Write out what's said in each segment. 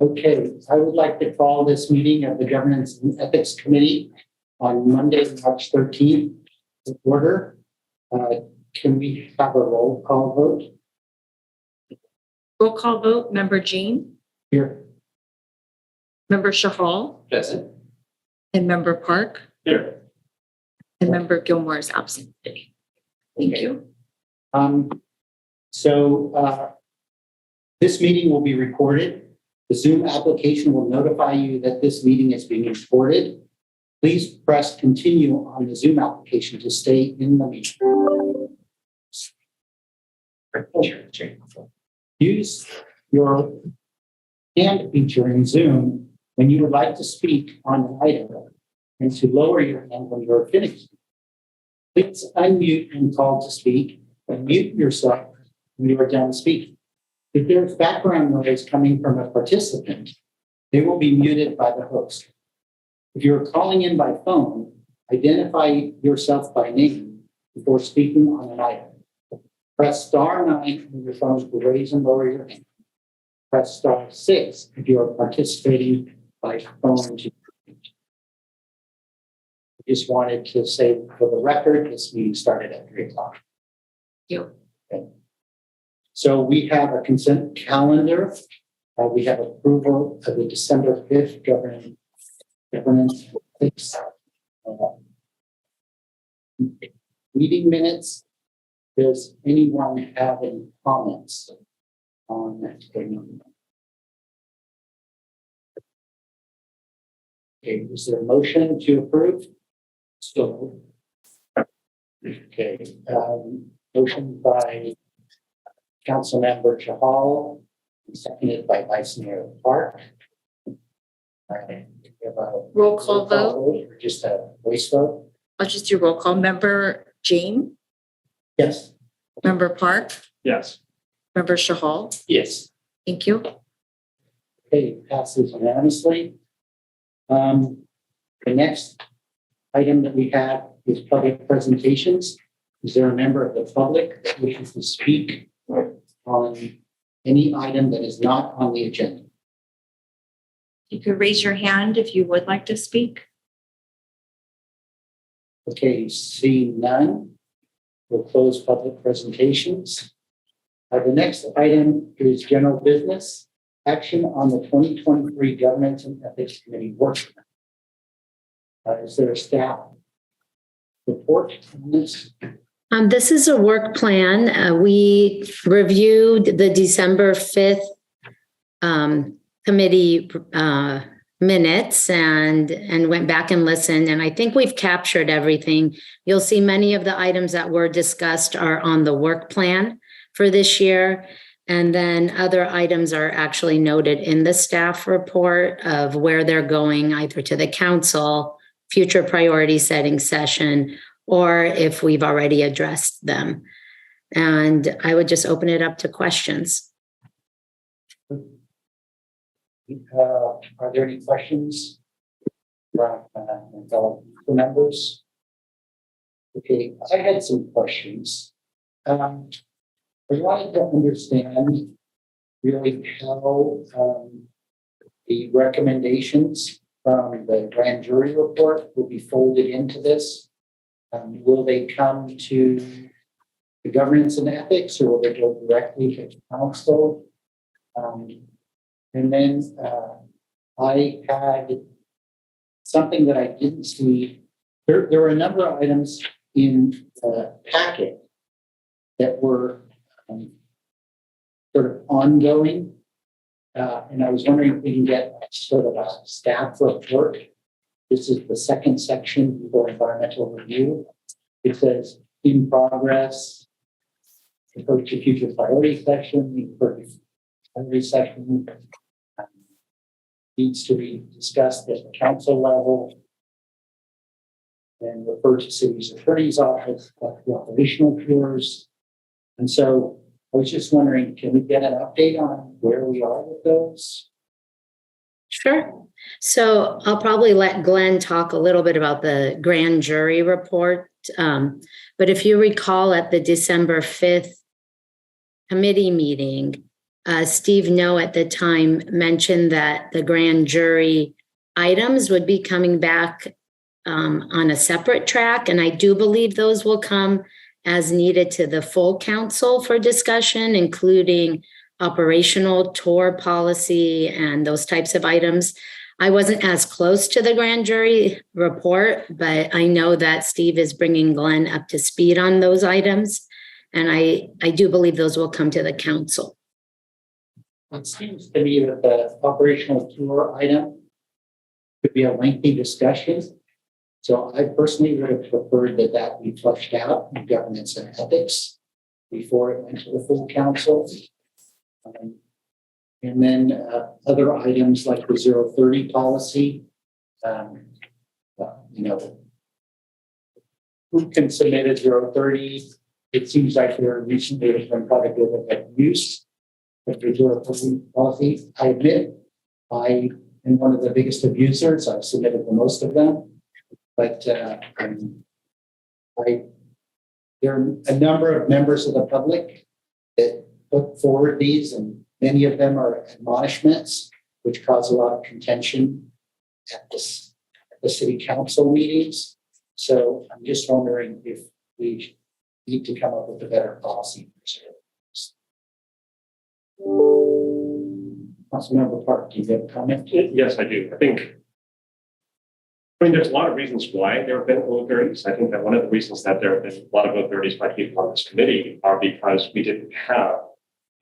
Okay, I would like to call this meeting of the Governance and Ethics Committee on Monday, March 13th to order. Can we have a roll call vote? Roll call vote, Member Jean, Here. Member Shahal, Present. and Member Park, Here. and Member Gilmore is absent today. Thank you. This meeting will be recorded. The Zoom application will notify you that this meeting is being recorded. Please press continue on the Zoom application to stay in the meeting. Use your hand feature in Zoom when you would like to speak on an item and to lower your hand when you're finished. Please unmute and call to speak and mute yourself when you are done speaking. If there's background noise coming from a participant, they will be muted by the host. If you're calling in by phone, identify yourself by name before speaking on an item. Press *9 on your phone to raise and lower your hand. Press *6 if you are participating by phone. I just wanted to say for the record, this meeting started at 3 o'clock. Thank you. Okay. So we have a consent calendar. We have approval of the December 5th governance meeting minutes. Does anyone have any comments on that? Okay, is there a motion to approve? So, okay, motion by Councilmember Chahal, seconded by Vice Mayor Park. Roll call vote. Or just a voice vote? I'll just do roll call. Member Jean, Yes. Member Park, Yes. Member Shahal. Yes. Thank you. Okay, passes unanimously. The next item that we have is public presentations. Is there a member of the public that wishes to speak on any item that is not on the agenda? You could raise your hand if you would like to speak. Okay, seeing none, we'll close public presentations. The next item is general business, action on the 2023 Governance and Ethics Committee workshop. Is there a staff report on this? This is a work plan. We reviewed the December 5th committee minutes and went back and listened. And I think we've captured everything. You'll see many of the items that were discussed are on the work plan for this year. And then other items are actually noted in the staff report of where they're going, either to the council, future priority setting session, or if we've already addressed them. And I would just open it up to questions. Are there any questions from fellow members? Okay, I had some questions. I wanted to understand really how the recommendations from the grand jury report will be folded into this. Will they come to the governance and ethics, or will they go directly to council? And then I had something that I didn't see. There were a number of items in the packet that were sort of ongoing. And I was wondering if we can get sort of a staff report. This is the second section for environmental review. It says in progress, refer to future priority section, refer to priority section, needs to be discussed at the council level, and refer to city's attorney's office, the operational tours. And so I was just wondering, can we get an update on where we are with those? Sure. So I'll probably let Glenn talk a little bit about the grand jury report. But if you recall at the December 5th committee meeting, Steve No at the time mentioned that the grand jury items would be coming back on a separate track. And I do believe those will come as needed to the full council for discussion, including operational tour policy and those types of items. I wasn't as close to the grand jury report, but I know that Steve is bringing Glenn up to speed on those items. And I do believe those will come to the council. It seems to me that the operational tour item could be a lengthy discussion. So I personally would have preferred that be flushed out in governance and ethics before it went to the full council. And then other items like the 030 policy, who can submit a 030? It seems like there recently has been quite a bit of abuse of the 030 policy. I admit I am one of the biggest abusers. I've submitted the most of them. But there are a number of members of the public that put forward these, and many of them are admonishments, which cause a lot of contention at the city council meetings. So I'm just wondering if we need to come up with a better policy. Councilmember Park, do you have a comment? Yes, I do. I mean, there's a lot of reasons why there have been O30s. I think that one of the reasons that there have been a lot of O30s by people on this committee are because we didn't have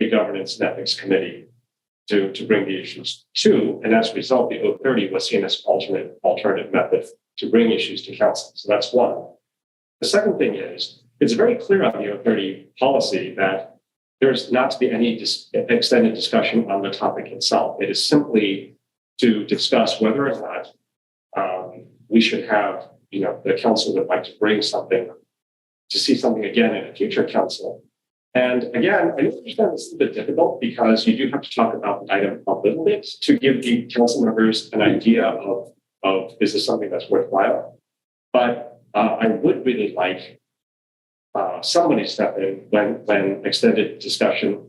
a governance and ethics committee to bring the issues to. And as a result, the O30 was seen as an alternative method to bring issues to council. So that's one. The second thing is, it's very clear on the O30 policy that there's not to be any extended discussion on the topic itself. It is simply to discuss whether or not we should have, the council would like to bring something, to see something again in a future council. And again, I understand this is a bit difficult because you do have to talk about the item a little bit to give the council members an idea of is this something that's worthwhile? But I would really like somebody to step in when extended discussion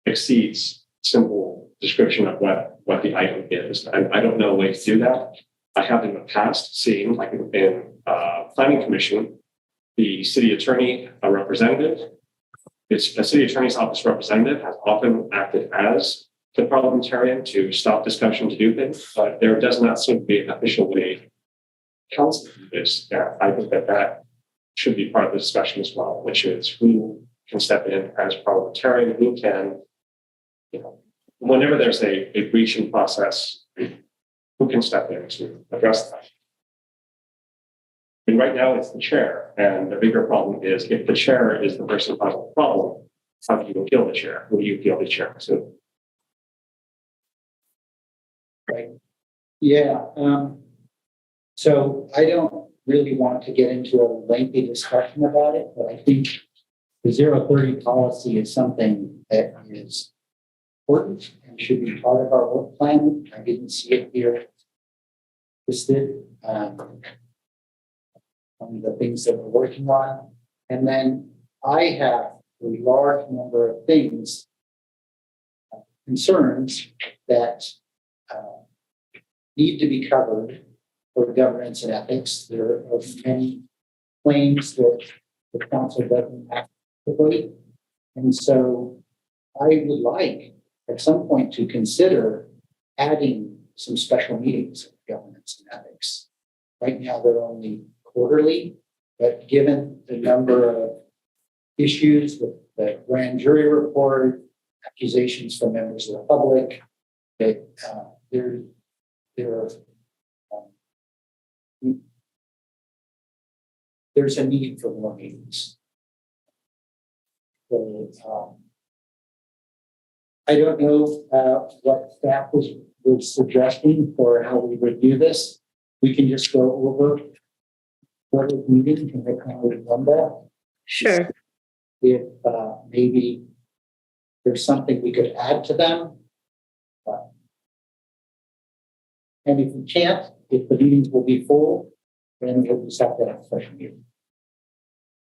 exceeds simple description of what the item is. I don't know a way to do that. I have in the past seen, like in planning commission, the city attorney, a representative, it's a city attorney's office representative has often acted as the parliamentarian to stop discussion to do things, but there does not seem to be an official way council to do this. I think that should be part of the discussion as well, which is who can step in as parliamentarian, who can, whenever there's a breaching process, who can step in to address that? And right now it's the chair. And the bigger problem is if the chair is the person causing the problem, how do you appeal the chair? Who do you appeal the chair to? Right. Yeah. So I don't really want to get into a lengthy discussion about it, but I think the 030 policy is something that is important and should be part of our work plan. I didn't see it here listed on the things that we're working on. And then I have a large number of things, concerns that need to be covered for governance and ethics. There are many claims that the council doesn't actively. And so I would like at some point to consider adding some special meetings of governance and ethics. Right now, they're only quarterly, but given the number of issues with the grand jury report, accusations from members of the public, that there's a need for more meetings. So, I don't know what staff was suggesting for how we would do this. We can just go over what is needed and make how we run that. Sure. If maybe there's something we could add to them. And if we can't, if the meetings will be full, then we'll just have to have a special meeting.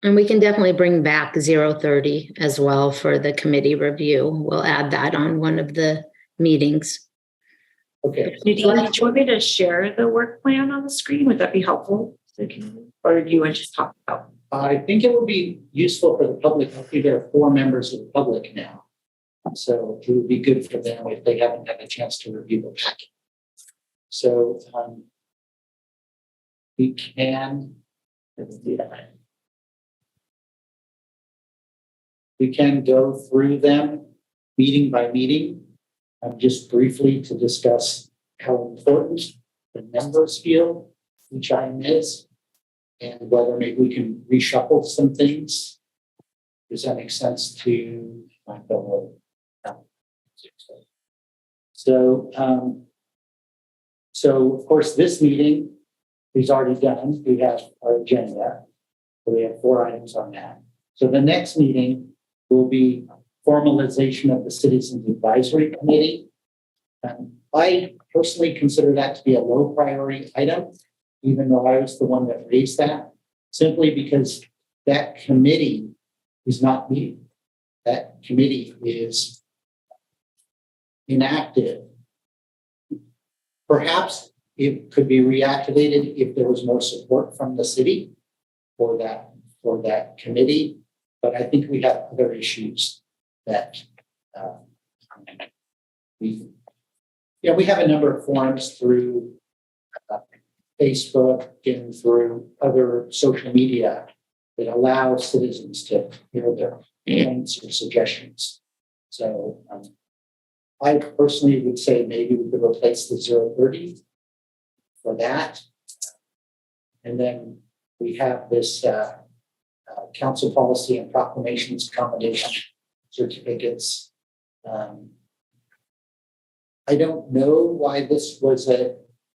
And we can definitely bring back 030 as well for the committee review. We'll add that on one of the meetings. Okay, Nadine, did you want me to share the work plan on the screen? Would that be helpful? Or do you want to just talk about? I think it would be useful for the public. I think there are 4 members of the public now. So it would be good for them if they haven't had a chance to review the packet. So we can, let's do that. We can go through them meeting by meeting, just briefly to discuss how important the members feel each item is, and whether maybe we can reshuffle some things. Does that make sense to Michael? So, of course, this meeting is already done. We have our agenda. So we have 4 items on that. So the next meeting will be formalization of the Citizens Advisory Committee. I personally consider that to be a low priority item, even though I was the one that raised that, simply because that committee is not meeting. That committee is inactive. Perhaps it could be reactivated if there was more support from the city for that committee. But I think we have other issues that we have a number of forums through Facebook and through other social media that allow citizens to hear their comments or suggestions. So I personally would say maybe we could replace the 030 for that. And then we have this council policy and proclamations combination certificates. I don't know why this was a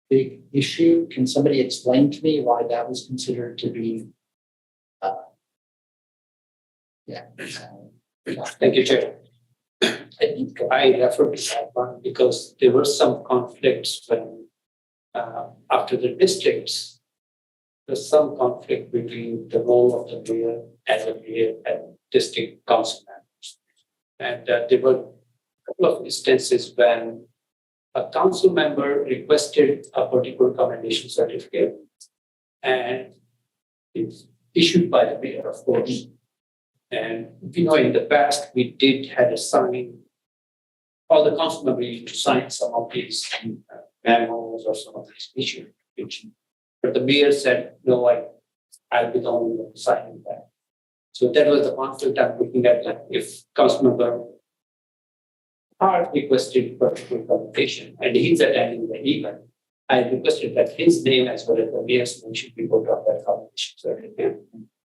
big issue. Can somebody explain to me why that was considered to be? Thank you, Chair. I refer to that one because there were some conflicts when after the districts, there's some conflict between the role of the mayor as a mayor and district council members. And there were a couple of instances when a council member requested a particular commendation certificate and it's issued by the mayor, of course. And you know, in the past, we did had a sign, all the council members used to sign some of these memos or some of these issues. But the mayor said, no, I'll be the only one signing that. So that was the conflict I'm looking at, like if council member are requested particular commendation and he's attending the event, I requested that his name as well as the mayor's name should be put on that commendation certificate.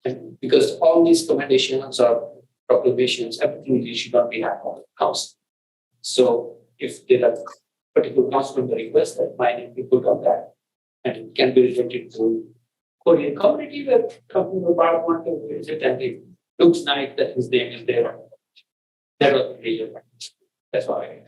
And because all these commendations or proclamations, everything should not be happening on the council. So if there are particular council member requests that my name be put on that, and it can be related to Korean community where company about want to visit and it looks nice that his name is there. That was the major practice. That's why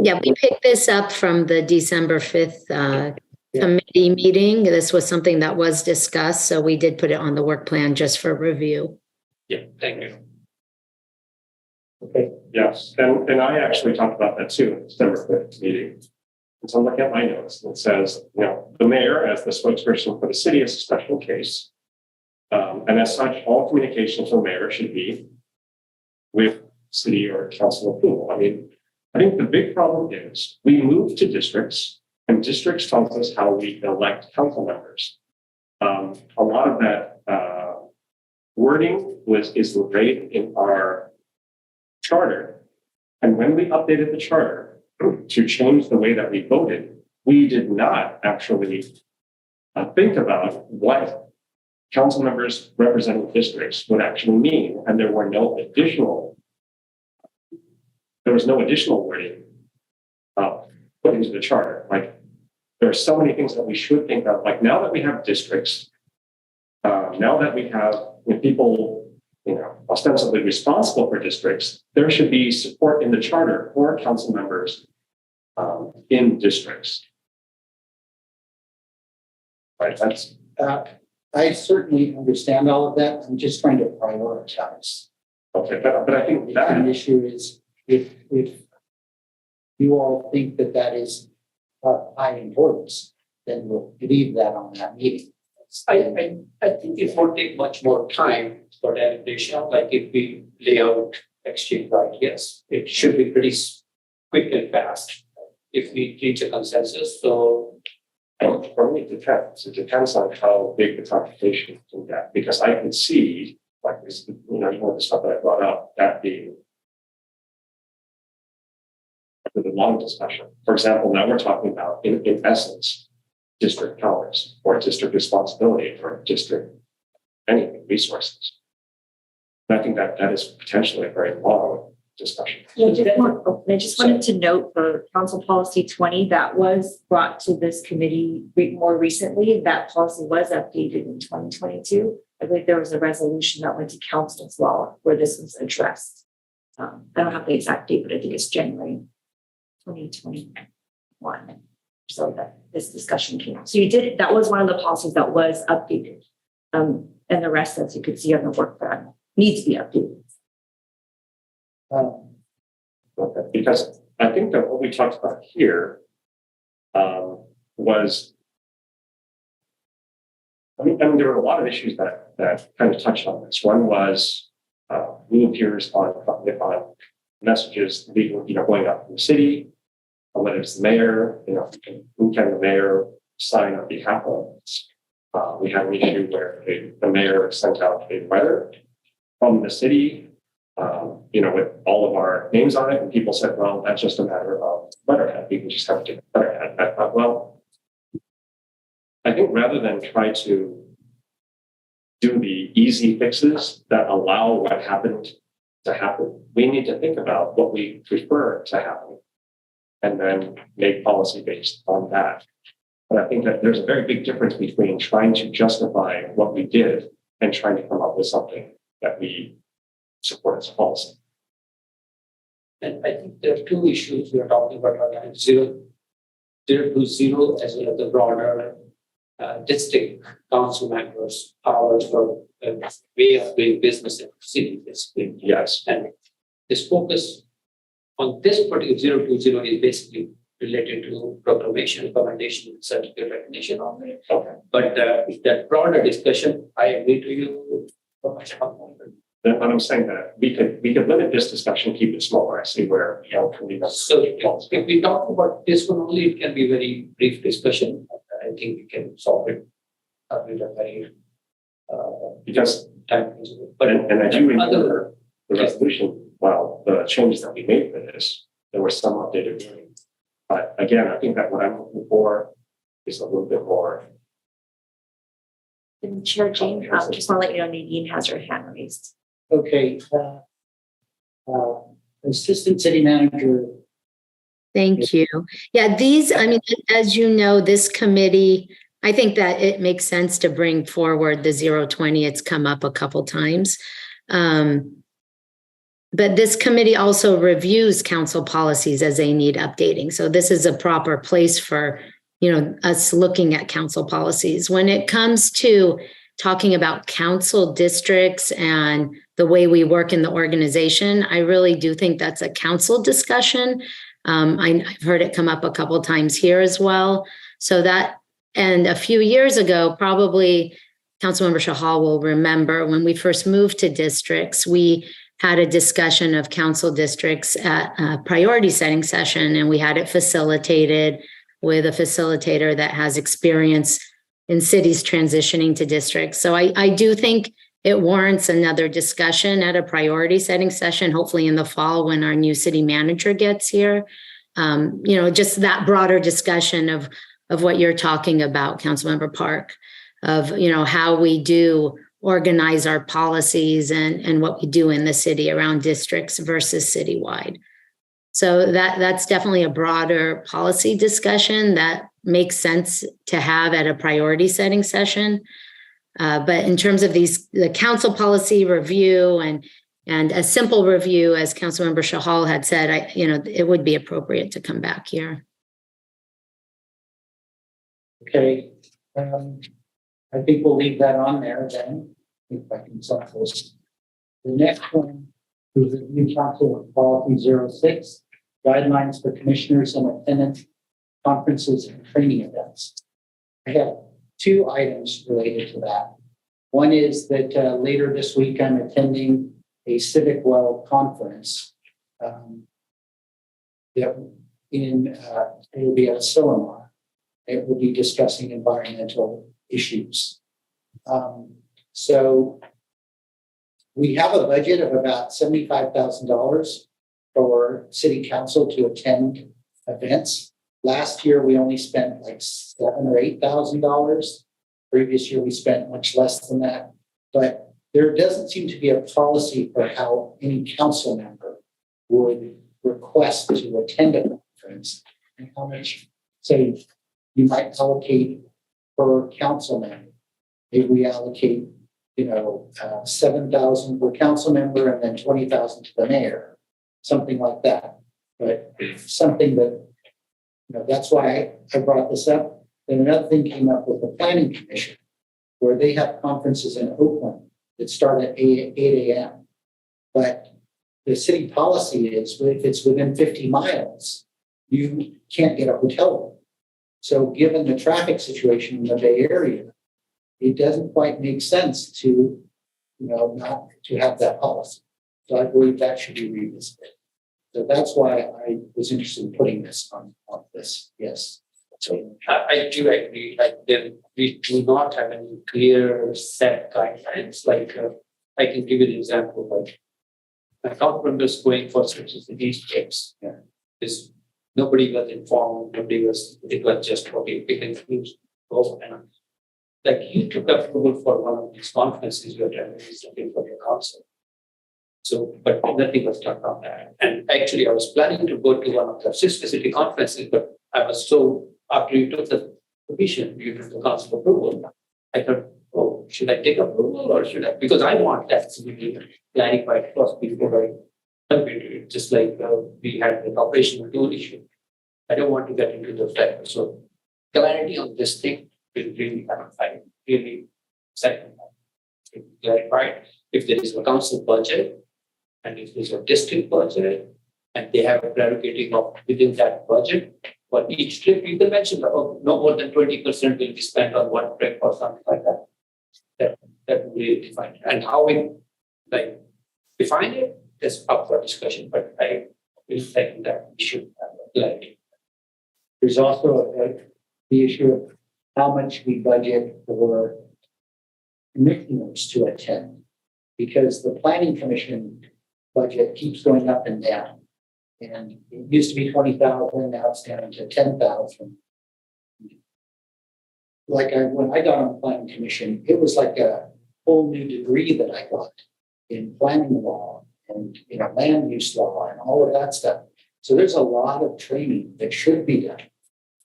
Yeah, we picked this up from the December 5th committee meeting. This was something that was discussed, so we did put it on the work plan just for review. Yeah, thank you. Okay. Yes, and I actually talked about that too in the December 5th meeting. And so I'm looking at my notes and it says, you know, the mayor as the spokesperson for the city is a special case. And as such, all communications from the mayor should be with city or council approval. I mean, I think the big problem is we move to districts and districts tells us how we elect council members. A lot of that wording is laid in our charter. And when we updated the charter to change the way that we voted, we did not actually think about what council members representing districts would actually mean. And there was no additional wording put into the charter. Like there are so many things that we should think of. Like now that we have districts, now that we have people, ostensibly responsible for districts, there should be support in the charter for council members in districts. Right, that's I certainly understand all of that. I'm just trying to prioritize. Okay, but I think The that, issue is if you all think that that is high importance, then we'll leave that on that meeting. I think it won't take much more time for deliberation, like if we lay out exchange ideas, it should be pretty quick and fast if we reach a consensus, so. for me, it depends. It depends on how big the conversation can get, because I can see, like this, even the stuff that I brought up, that being a long discussion. For example, now we're talking about, in essence, district powers or district responsibility for district anything, resources. And I think that is potentially a very long discussion. I just wanted to note for Council Policy 20, that was brought to this committee more recently. That policy was updated in 2022. I believe there was a resolution that went to council as well where this was addressed. I don't have the exact date, but I think it's January 2021. So that this discussion came up. So that was one of the policies that was updated. And the rest, as you could see on the work plan, needs to be updated. Okay, because I think that what we talked about here was, I mean, there were a lot of issues that kind of touched on this. One was who appears on messages, going up from the city, whether it's the mayor, who can the mayor sign on behalf of? We had an issue where the mayor sent out a letter from the city, with all of our names on it, and people said, well, that's just a matter of letterhead. We can just have to get letterhead. I thought, well, I think rather than try to do the easy fixes that allow what happened to happen, we need to think about what we prefer to happen and then make policy based on that. But I think that there's a very big difference between trying to justify what we did and trying to come up with something that we support as a policy. And I think there are two issues we are talking about, zero to zero, as well as the broader district council members' powers for way of doing business in the city, basically. Yes. And this focus on this particular 0 to 0 is basically related to proclamation, recommendation, and certificate recognition of it. Okay. But that broader discussion, I agree to you. Then I'm saying that we could limit this discussion, keep it smaller. I see where can be. So if we talk about this one only, it can be very brief discussion. I think we can solve it with a very Because time. but and I do remember the Yes. resolution. Well, the changes that we made for this, there were some updated wording. But again, I think that what I'm looking for is a little bit more. And Chair Jane, just want to let you know Nadine has her hand raised. Okay. Assistant City Manager. Thank you. Yeah, as you know, this committee, I think that it makes sense to bring forward the 020. It's come up a couple times. But this committee also reviews council policies as they need updating. So this is a proper place for, us looking at council policies. When it comes to talking about council districts and the way we work in the organization, I really do think that's a council discussion. I've heard it come up a couple times here as well. And a few years ago, probably Councilmember Shahal will remember when we first moved to districts, we had a discussion of council districts at a priority setting session, and we had it facilitated with a facilitator that has experience in cities transitioning to districts. So I do think it warrants another discussion at a priority setting session, hopefully in the fall when our new city manager gets here. Just that broader discussion of what you're talking about, Councilmember Park, of, how we do organize our policies and what we do in the city around districts versus citywide. So that's definitely a broader policy discussion that makes sense to have at a priority setting session. But in terms of the council policy review and a simple review, as Councilmember Shahal had said, it would be appropriate to come back here. Okay. I think we'll leave that on there then, if I can sum those. The next one is the new council of policy 06, guidelines for commissioners and attendance conferences and training events. I have two items related to that. One is that later this week, I'm attending a Civic Well conference. That it will be at Sillamar. It will be discussing environmental issues. So we have a budget of about $75,000 for city council to attend events. Last year, we only spent like $7,000 or $8,000. Previous year, we spent much less than that. But there doesn't seem to be a policy for how any council member would request to attend a conference and how much, say, you might allocate per council member. Maybe we allocate, 7,000 per council member and then 20,000 to the mayor, something like that. But something that, that's why I brought this up. Then another thing came up with the planning commission, where they have conferences in Oakland that start at 8 a.m. But the city policy is if it's within 50 miles, you can't get a hotel room. So given the traffic situation in the Bay Area, it doesn't quite make sense to, not to have that policy. So I believe that should be revisited. So that's why I was interested in putting this on this. Yes. So I do agree. Like we do not have any clear set guidelines. Like I can give you an example. Like my account members going for certificate trips. Yeah. Is nobody was informed. It was just okay. We can go and like you took approval for one of these conferences you attended recently for your council. So, but nothing was done on that. And actually, I was planning to go to one of the sister city conferences, but I was so after you took the permission, you took the council approval. I thought, oh, should I take approval or should I? Because I want that to be clarified first before I jump into it. Just like we had the operational tool issue. I don't want to get into the fact. So, clarity on this thing will really really second. Clarified if there is a council budget and if there's a district budget and they have a prerogative of within that budget. For each trip, you can mention no more than 20% will be spent on one trip or something like that. That will be defined. And how we define it is up for discussion, but I will think that we should have clarity. There's also the issue of how much we budget for commissioners to attend, because the planning commission budget keeps going up and down. And it used to be 20,000, now it's down to 10,000. When I got on the planning commission, it was like a whole new degree that I got in planning law and land use law and all of that stuff. So there's a lot of training that should be done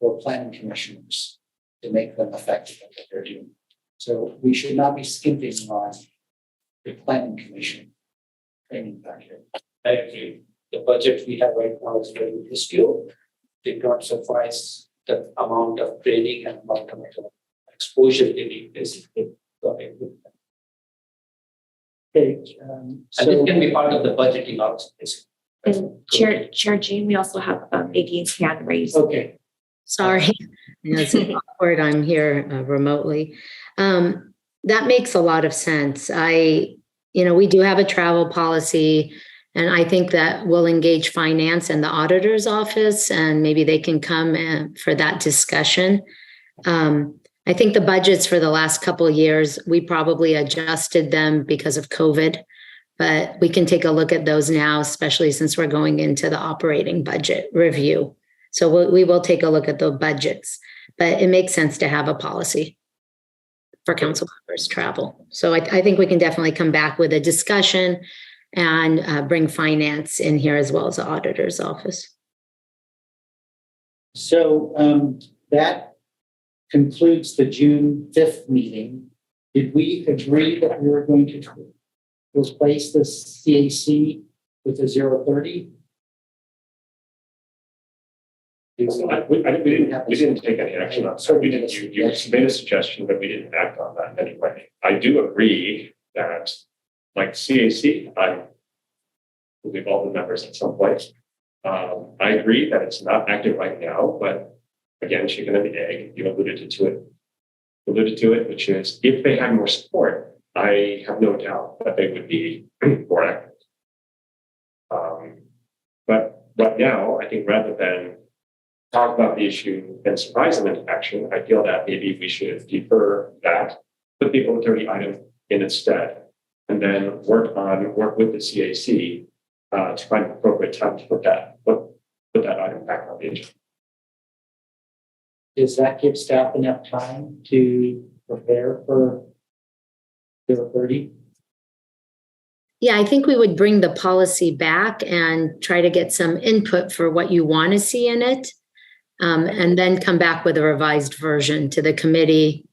for planning commissioners to make them effective at what they're doing. So we should not be skimping on the planning commission training budget. I agree. The budget we have right now is very minuscule. Did not suffice the amount of training and amount of exposure they need basically. Okay. And it can be part of the budgeting also. And Chair Jean, we also have Nadine's hand raised. Okay. Sorry, it's awkward. I'm here remotely. That makes a lot of sense. We do have a travel policy, and I think that we'll engage finance and the auditor's office, and maybe they can come for that discussion. I think the budgets for the last couple of years, we probably adjusted them because of COVID, but we can take a look at those now, especially since we're going into the operating budget review. So we will take a look at the budgets, but it makes sense to have a policy for council members' travel. So I think we can definitely come back with a discussion and bring finance in here as well as the auditor's office. So that concludes the June 5th meeting. Did we agree that we were going to replace the CAC with a 030? We didn't take any action on that. We didn't, you made a suggestion, but we didn't act on that in any way. I do agree that, like CAC, I believe all the members at some point. I agree that it's not active right now, but again, chicken and the egg, you alluded to it, which is if they had more support, I have no doubt that they would be more active. But right now, I think rather than talk about the issue and surprise them into action, I feel that maybe we should defer that, put the O30 item in instead, and then work with the CAC to find an appropriate time to put that item back on the agenda. Does that give staff enough time to prepare for 030? Yeah, I think we would bring the policy back and try to get some input for what you want to see in it. And then come back with a revised version to the committee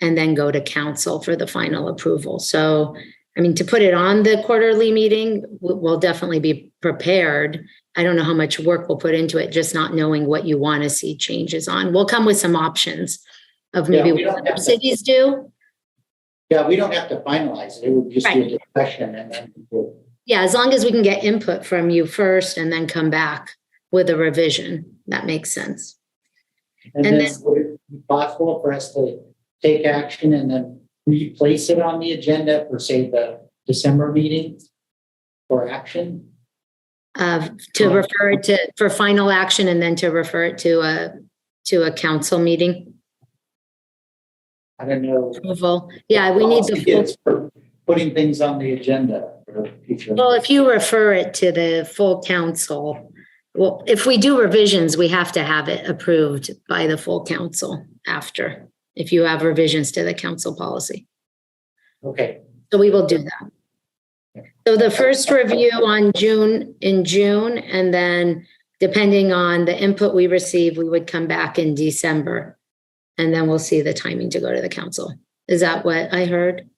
and then go to council for the final approval. So, I mean, to put it on the quarterly meeting, we'll definitely be prepared. I don't know how much work we'll put into it, just not knowing what you want to see changes on. We'll come with some options of maybe what other cities do. Yeah, we don't have to finalize it. It would just be a discussion and then. Yeah, as long as we can get input from you first and then come back with a revision, that makes sense. And then would it be possible for us to take action and then replace it on the agenda for, say, the December meeting for action? To refer it to for final action and then to refer it to a council meeting. I don't know. Approval. Yeah, we need the full. For putting things on the agenda for future. Well, if you refer it to the full council, well, if we do revisions, we have to have it approved by the full council after, if you have revisions to the council policy. Okay. So we will do that. So the first review in June, and then depending on the input we receive, we would come back in December. And then we'll see the timing to go to the council. Is that what I heard?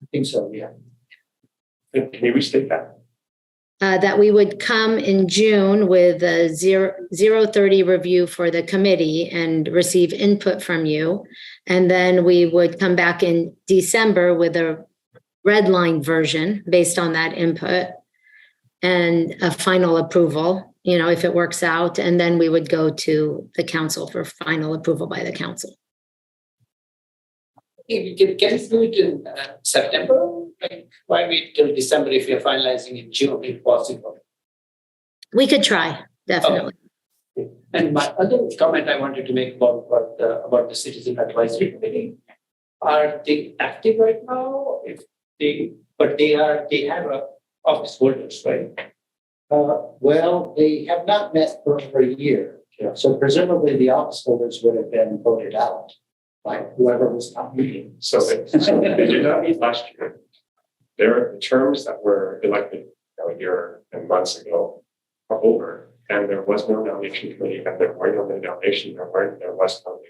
I think so, yeah. Can you restate that? That we would come in June with a 030 review for the committee and receive input from you. And then we would come back in December with a red line version based on that input and a final approval, if it works out. And then we would go to the council for final approval by the council. Can you do it in September? Like, why wait till December if you're finalizing in June, if possible? We could try, definitely. Okay. And my other comment I wanted to make about the Citizen Advisory Committee, are they active right now? They have office holders, right? Well, they have not met for over a year. So presumably the office holders would have been voted out by whoever was not meeting. So they did not meet last year. There are terms that were elected a year and months ago are over, and there was no nomination committee, and there were no nomination. There was no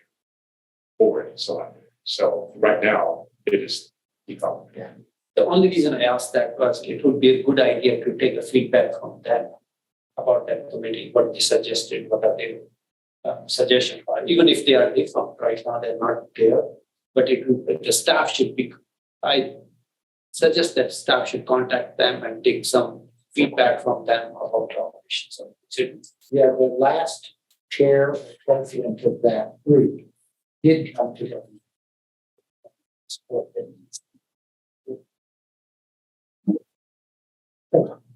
board selected. So right now it is defunct. Yeah. The only reason I asked that was it would be a good idea to take a feedback from them about that committee, what they suggested, what are their suggestions are. Even if they are defunct right now, they're not there. But the staff should be. I suggest that staff should contact them and take some feedback from them about the operations of the. Yeah, the last chair or president of that group did come to them.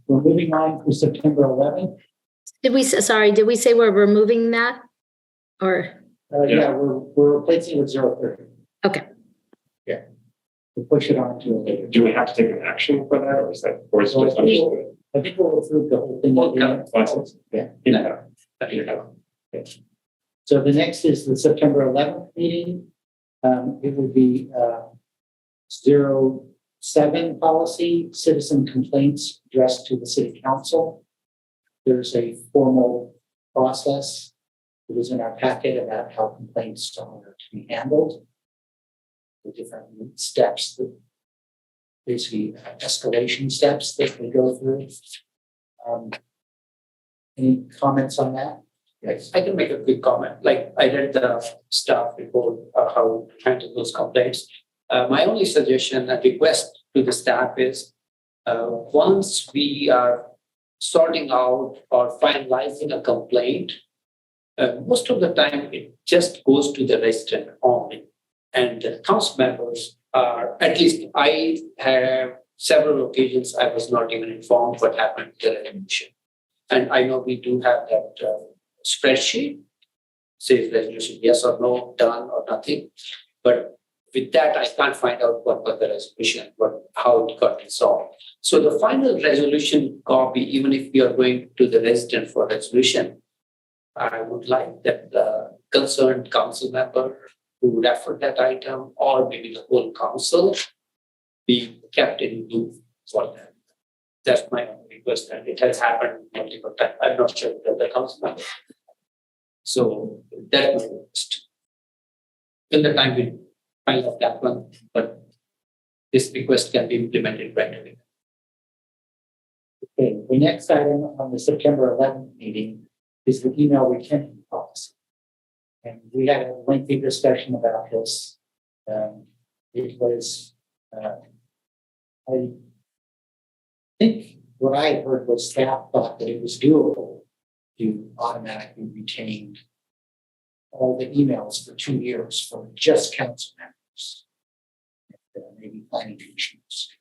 We're moving on to September 11th. Did we say we're removing that? Or? Yeah, we're replacing it with 030. Okay. Yeah. We'll push it on to a later. Do we have to take an action for that, or is it just understood? I think we'll approve the whole thing. Yeah. So the next is the September 11th meeting. It will be 07 policy, citizen complaints addressed to the city council. There's a formal process. It was in our packet about how complaints are to be handled. The different steps, basically escalation steps that we go through. Any comments on that? Yes. I can make a quick comment. Like I read the staff report, how to handle those complaints. My only suggestion and request to the staff is, once we are sorting out or finalizing a complaint, most of the time it just goes to the resident only. And the council members are, at least I have several occasions I was not even informed what happened to the resolution. And I know we do have that spreadsheet, says resolution yes or no, done or nothing. But with that, I can't find out what was the resolution, how it got resolved. So the final resolution copy, even if we are going to the resident for resolution, I would like that the concerned council member who referred that item, or maybe the whole council, be kept in loop for that. That's my only request, and it has happened multiple times. I'm not sure that the council member. So that's my request. In the time we find out that one, but this request can be implemented right away. Okay, the next item on the September 11th meeting is the email retention policy. And we had a lengthy discussion about this. It was, I think what I heard was staff thought that it was doable to automatically retain all the emails for 2 years for just council members. Maybe planning commissioners.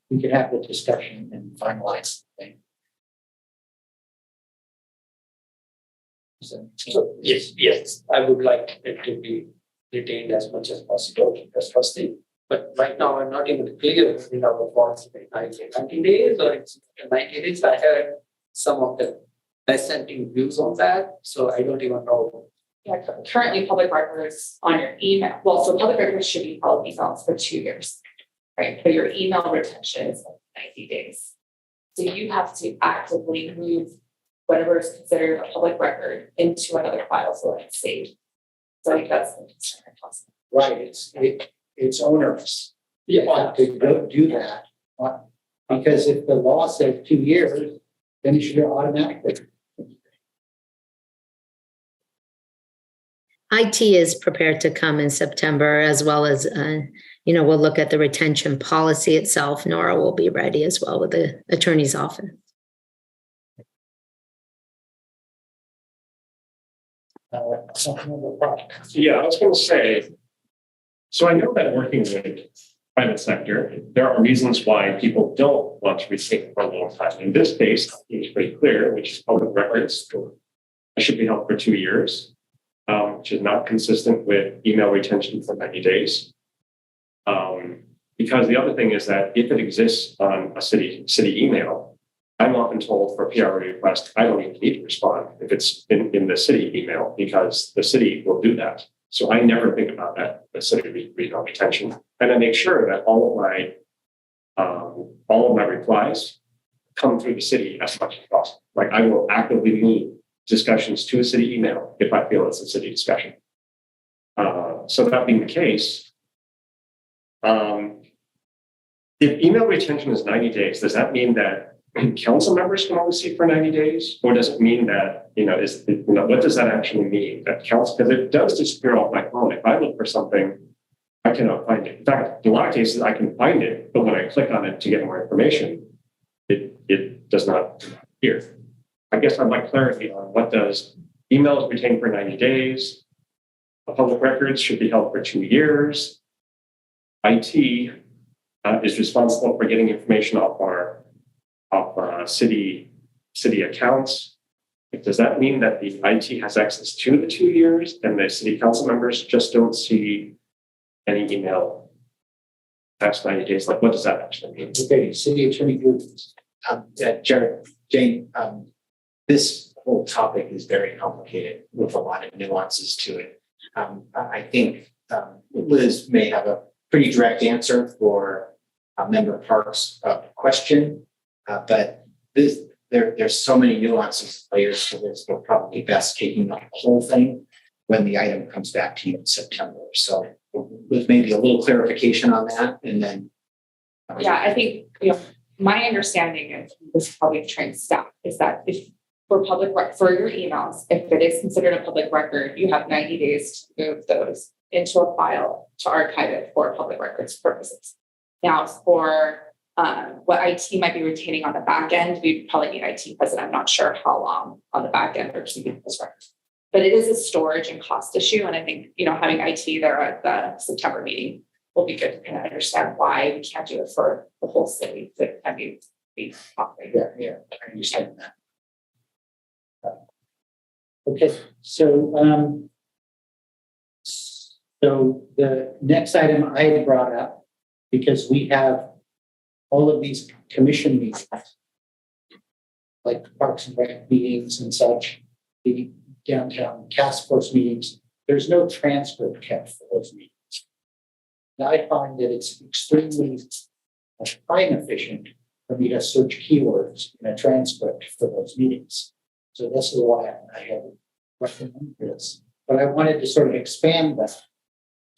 We could have the discussion and finalize the thing. So yes, I would like it to be retained as much as possible. That's first thing. But right now, I'm not even clear in our policy. 90 days or it's 90 days. I heard some of the dissenting views on that, so I don't even know. Yeah, currently public records on your email. Well, so public records should be held emails for 2 years, right? But your email retention is 90 days. So you have to actively move whatever is considered a public record into another file so that it's saved. So I think that's the concern. Right, it's onerous. Yeah. To go do that. Because if the law says 2 years, then it should automatically. IT is prepared to come in September, as well as, we'll look at the retention policy itself. Nora will be ready as well with the attorney's office. Yeah, I was going to say, so I know that working with private sector, there are reasons why people don't want to retain for a long time. In this case, it's pretty clear, which is public records. It should be held for 2 years, which is not consistent with email retention for 90 days. Because the other thing is that if it exists on a city email, I'm often told for PR request, I don't even need to respond if it's in the city email, because the city will do that. So I never think about that, the city email retention. And I make sure that all of my replies come through the city as much as possible. Like I will actively move discussions to a city email if I feel it's a city discussion. So that being the case, if email retention is 90 days, does that mean that council members can only see for 90 days? Or does it mean that, what does that actually mean? That council, because it does disappear off my phone. If I look for something, I cannot find it. In fact, in a lot of cases, I can find it, but when I click on it to get more information, it does not appear. I guess I'd like clarity on what does emails retain for 90 days, public records should be held for 2 years, IT is responsible for getting information off our city accounts. Does that mean that the IT has access to the 2 years and the city council members just don't see any email past 90 days? Like, what does that actually mean? Okay, city attorney Goodens. Jared, Jane, this whole topic is very complicated with a lot of nuances to it. I think Liz may have a pretty direct answer for Member Park's question, but there's so many nuances, layers to this. We're probably best taking the whole thing when the item comes back to you in September. So with maybe a little clarification on that, and then Yeah, I think, my understanding of this public trained staff is that if for for your emails, if it is considered a public record, you have 90 days to move those into a file to archive it for public records purposes. Now, for what IT might be retaining on the back end, we probably need IT present. I'm not sure how long on the back end they're keeping this record. But it is a storage and cost issue. And I think, having IT there at the September meeting will be good to kind of understand why we can't do it for the whole city. So it can be operated. Yeah, I understand that. Okay, so the next item I had brought up, because we have all of these commission meetings, like Parks and Rec meetings and such, the downtown task force meetings, there's no transcript kept for those meetings. Now I find that it's extremely time efficient for me to search keywords in a transcript for those meetings. So this is why I have recommended this. But I wanted to sort of expand that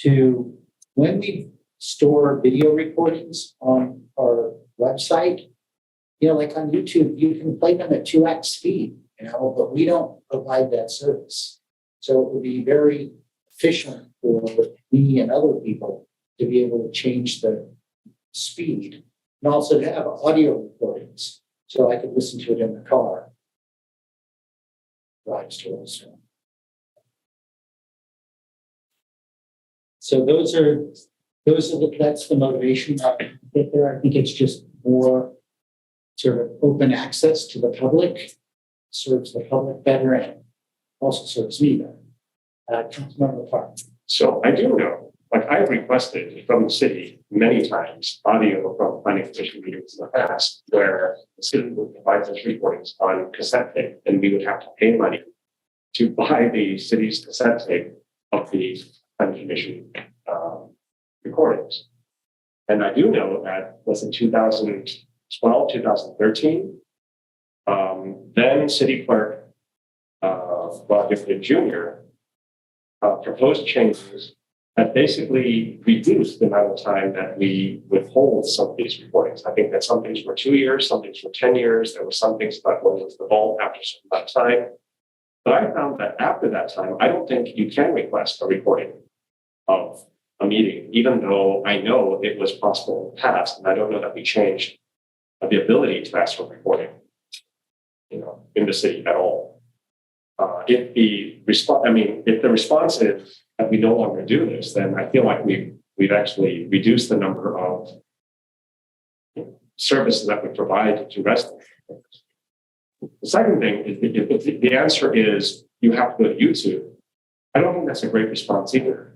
to when we store video recordings on our website, like on YouTube, you can play them at 2x speed, but we don't provide that service. So it would be very efficient for me and other people to be able to change the speed and also to have audio recordings so I could listen to it in the car. Drives to also. So that's the motivation of it there. I think it's just more sort of open access to the public, serves the public better and also serves me better. Councilmember Park. So I do know, I've requested from the city many times audio from planning commission meetings in the past where the city would provide those recordings on cassette tape and we would have to pay money to buy the city's cassette tape of the planning commission recordings. And I do know that was in 2012, 2013, then city clerk, Jeffrey Jr., proposed changes that basically reduced the amount of time that we withhold some of these recordings. I think that some things were 2 years, some things were 10 years. There were some things that went into the vault after some time. But I found that after that time, I don't think you can request a recording of a meeting, even though I know it was possible in the past. And I don't know that we changed the ability to ask for recording, in the city at all. If the response is that we no longer do this, then I feel like we've actually reduced the number of services that we provide to residents. The second thing is if the answer is you have to go to YouTube. I don't think that's a great response either.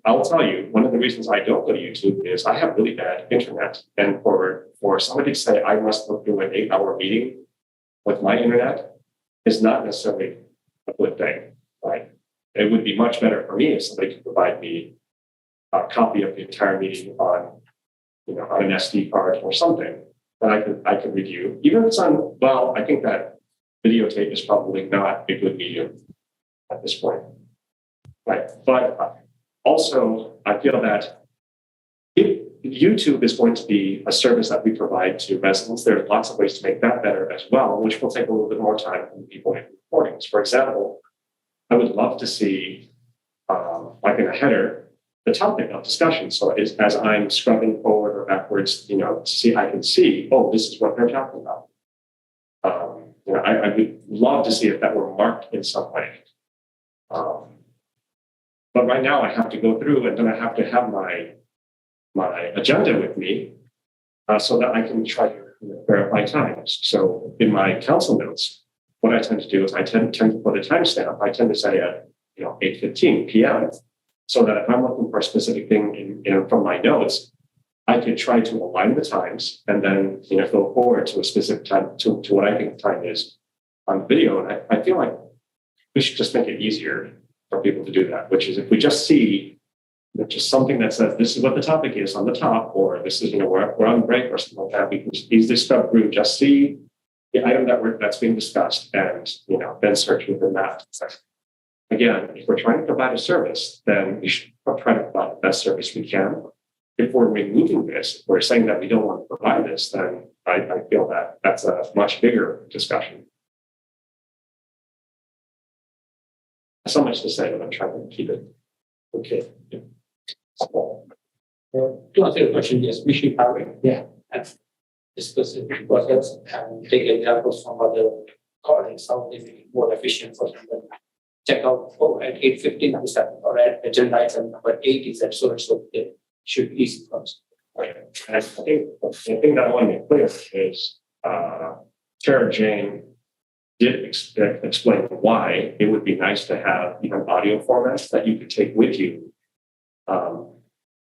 I'll tell you, one of the reasons I don't go to YouTube is I have really bad internet. And for somebody to say I must go through an 8-hour meeting with my internet is not necessarily a good thing, right? It would be much better for me if somebody could provide me a copy of the entire meeting on an SD card or something that I could review. Even if it's on, I think that videotape is probably not a good medium at this point. Right. But also, I feel that if YouTube is going to be a service that we provide to residents, there are lots of ways to make that better as well, which will take a little bit more time from people making recordings. For example, I would love to see, in a header, the topic of discussion. So as I'm scrubbing forward or backwards, I can see, this is what they're talking about. I would love to see if that were marked in some way. But right now I have to go through and then I have to have my agenda with me so that I can try to verify times. So in my council notes, what I tend to do is I tend to put a timestamp. I tend to say at 8:15 p.m. so that if I'm looking for a specific thing from my notes, I could try to align the times and then go forward to a specific time to what I think the time is on the video. And I feel like we should just make it easier for people to do that, which is if we just see just something that says this is what the topic is on the top, or this is we're on break or something like that, we can easily scrub through, just see the item that's being discussed and then search within that. Again, if we're trying to provide a service, then we should try to provide the best service we can. If we're removing this, if we're saying that we don't want to provide this, then I feel that that's a much bigger discussion. So much to say, but I'm trying to keep it Okay. small. To answer your question, yes, we should have it. Yeah. And discuss it with us and take examples from other colleagues, how they make it more efficient for them. Check out, oh, at 8:15 is that, or at agenda item number 8 is that so and so, it should be easy for us. Right. And I think the thing that I want to make clear is Tara Jane did explain why it would be nice to have even audio formats that you could take with you.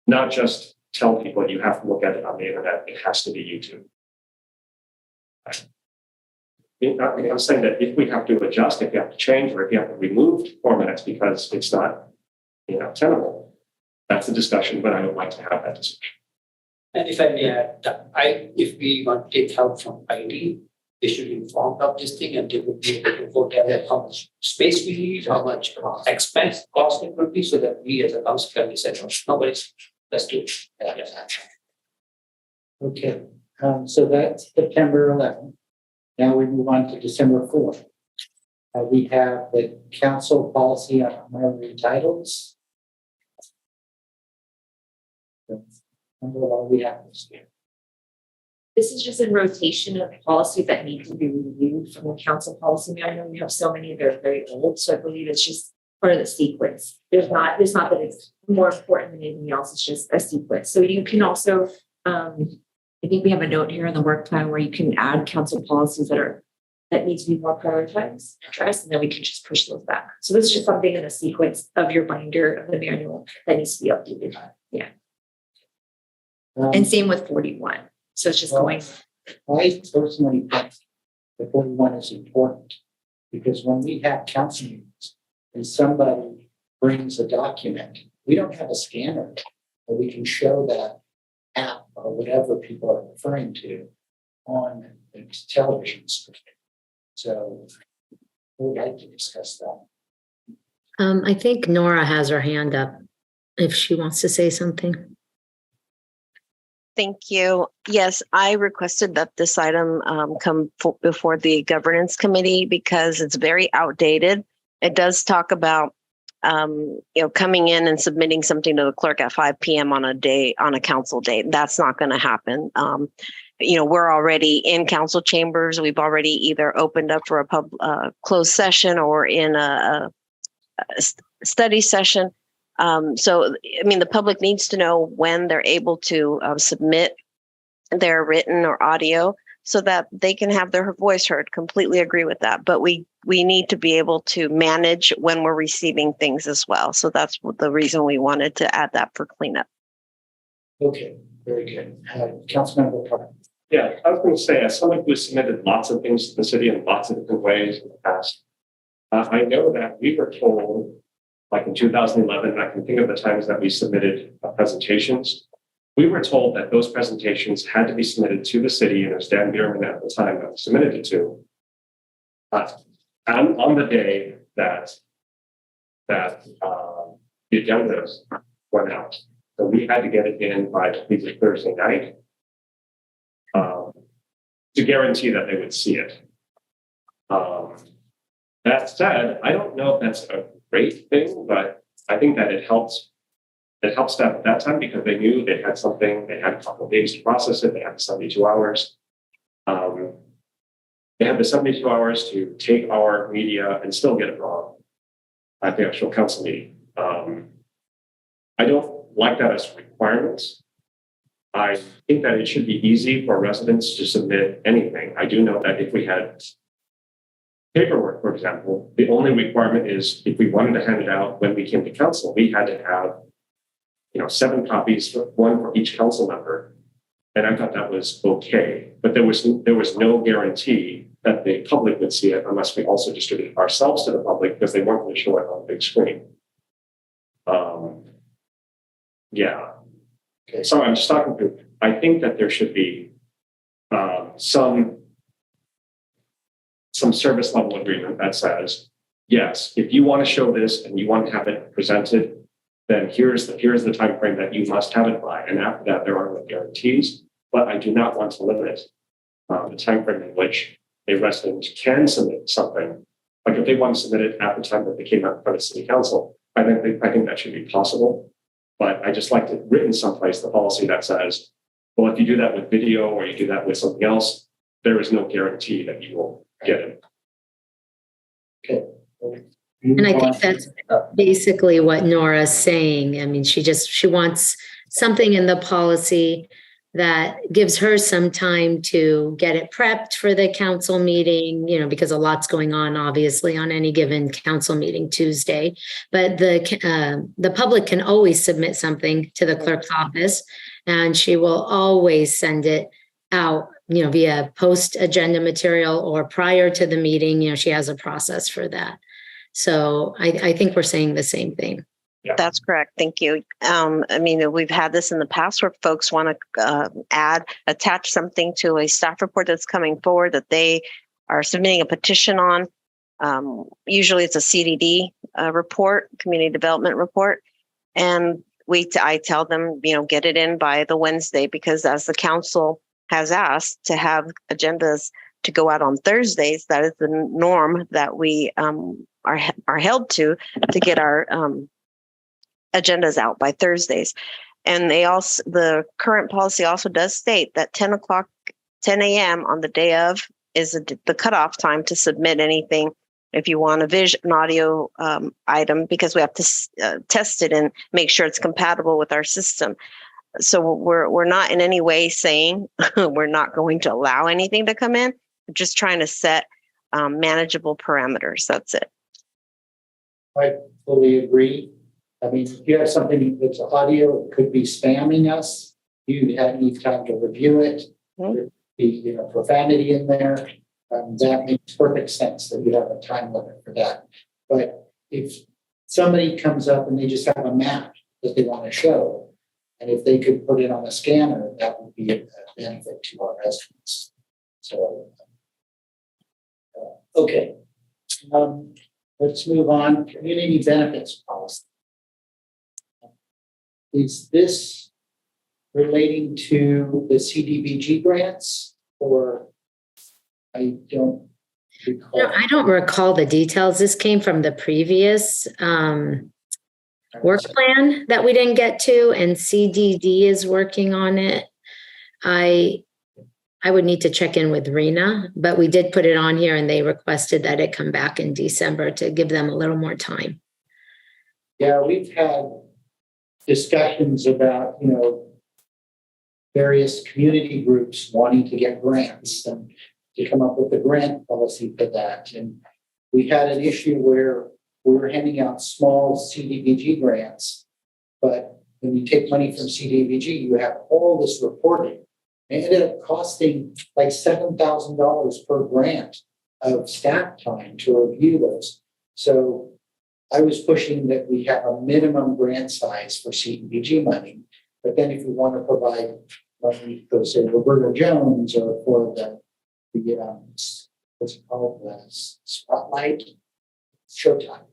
Not just tell people you have to look at it on the internet, it has to be YouTube. I'm saying that if we have to adjust, if you have to change, or if you have to remove formats because it's not, tenable, that's a discussion, but I would like to have that discussion. And if I may add, if we want to take help from IT, they should be informed of this thing and they would be able to work out how much space we need, how much expense cost it would be, so that we as a council can decide, nobody's, let's do it. Okay, so that's September 11th. Now we move on to December 4th. We have the council policy on honorary titles. Number one, we have this here. This is just a rotation of policies that need to be reviewed from the council policy manual. We have so many that are very old, so I believe it's just part of the sequence. It's not that it's more important than anything else, it's just a sequence. So you can also, I think we have a note here in the work plan where you can add council policies that need to be more prioritized, addressed, and then we can just push those back. So this is just something in the sequence of your binder of the manual that needs to be updated. Yeah. And same with 41. So it's just going. I personally think the 41 is important because when we have council meetings and somebody brings a document, we don't have a scanner, but we can show that app or whatever people are referring to on the television screen. So we'd like to discuss that. I think Nora has her hand up if she wants to say something. Thank you. Yes, I requested that this item come before the governance committee because it's very outdated. It does talk about, coming in and submitting something to the clerk at 5 p.m. on a council day. That's not going to happen. We're already in council chambers. We've already either opened up for a closed session or in a study session. The public needs to know when they're able to submit their written or audio so that they can have their voice heard. Completely agree with that. But we need to be able to manage when we're receiving things as well. So that's the reason we wanted to add that for cleanup. Okay, very good. Councilmember Park. Yeah, I was going to say, as someone who has submitted lots of things to the city in lots of different ways in the past, I know that we were told, like in 2011, and I can think of the times that we submitted presentations, we were told that those presentations had to be submitted to the city, and it was Dan Bierman at the time that we submitted it to. On the day that the agendas went out, so we had to get it in by Thursday night to guarantee that they would see it. That said, I don't know if that's a great thing, but I think that it helps staff at that time because they knew they had something, they had a couple of days to process it, they had 72 hours. They had the 72 hours to take our media and still get it wrong at the actual council meeting. I don't like that as requirements. I think that it should be easy for residents to submit anything. I do know that if we had paperwork, for example, the only requirement is if we wanted to hand it out when we came to council, we had to have, 7 copies, one for each council member. And I thought that was okay, but there was no guarantee that the public would see it unless we also distributed ourselves to the public because they weren't going to show it on the big screen. Yeah. Okay. So I'm just talking through. I think that there should be some service level agreement that says, yes, if you want to show this and you want to have it presented, then here's the time frame that you must have it by. And after that, there are no guarantees. But I do not want to limit the timeframe in which a resident can submit something. Like if they want to submit it at the time that they came out in front of city council, I think that should be possible. But I just like it written someplace, the policy that says, well, if you do that with video or you do that with something else, there is no guarantee that you will get it. Okay. And I think that's basically what Nora's saying. I mean, she wants something in the policy that gives her some time to get it prepped for the council meeting, because a lot's going on, obviously, on any given council meeting Tuesday. But the public can always submit something to the clerk's office, and she will always send it out, via post agenda material or prior to the meeting. She has a process for that. So I think we're saying the same thing. Yeah. That's correct. Thank you. We've had this in the past where folks want to attach something to a staff report that's coming forward that they are submitting a petition on. Usually it's a CDD report, community development report. And I tell them, get it in by the Wednesday, because as the council has asked to have agendas to go out on Thursdays, that is the norm that we are held to get our agendas out by Thursdays. And the current policy also does state that 10 a.m. on the day of is the cutoff time to submit anything. If you want an audio item, because we have to test it and make sure it's compatible with our system. So we're not in any way saying we're not going to allow anything to come in. We're just trying to set manageable parameters. That's it. I fully agree. I mean, if you have something that's audio, it could be spamming us. You need time to review it. There could be, profanity in there. That makes perfect sense that you have a time limit for that. But if somebody comes up and they just have a map that they want to show, and if they could put it on a scanner, that would be a benefit to our residents. So, okay. Let's move on. Community benefits policy. Is this relating to the CDBG grants, or I don't recall? No, I don't recall the details. This came from the previous work plan that we didn't get to, and CDD is working on it. I would need to check in with Rena, but we did put it on here, and they requested that it come back in December to give them a little more time. Yeah, we've had discussions about, various community groups wanting to get grants and to come up with a grant policy for that. And we had an issue where we were handing out small CDBG grants, but when you take money from CDBG, you have all this reporting. It ended up costing like $7,000 per grant of staff time to review those. So I was pushing that we have a minimum grant size for CDBG money, but then if you want to provide money for, say, Roberta Jones, or for the what's it called, the Spotlight, Showtime.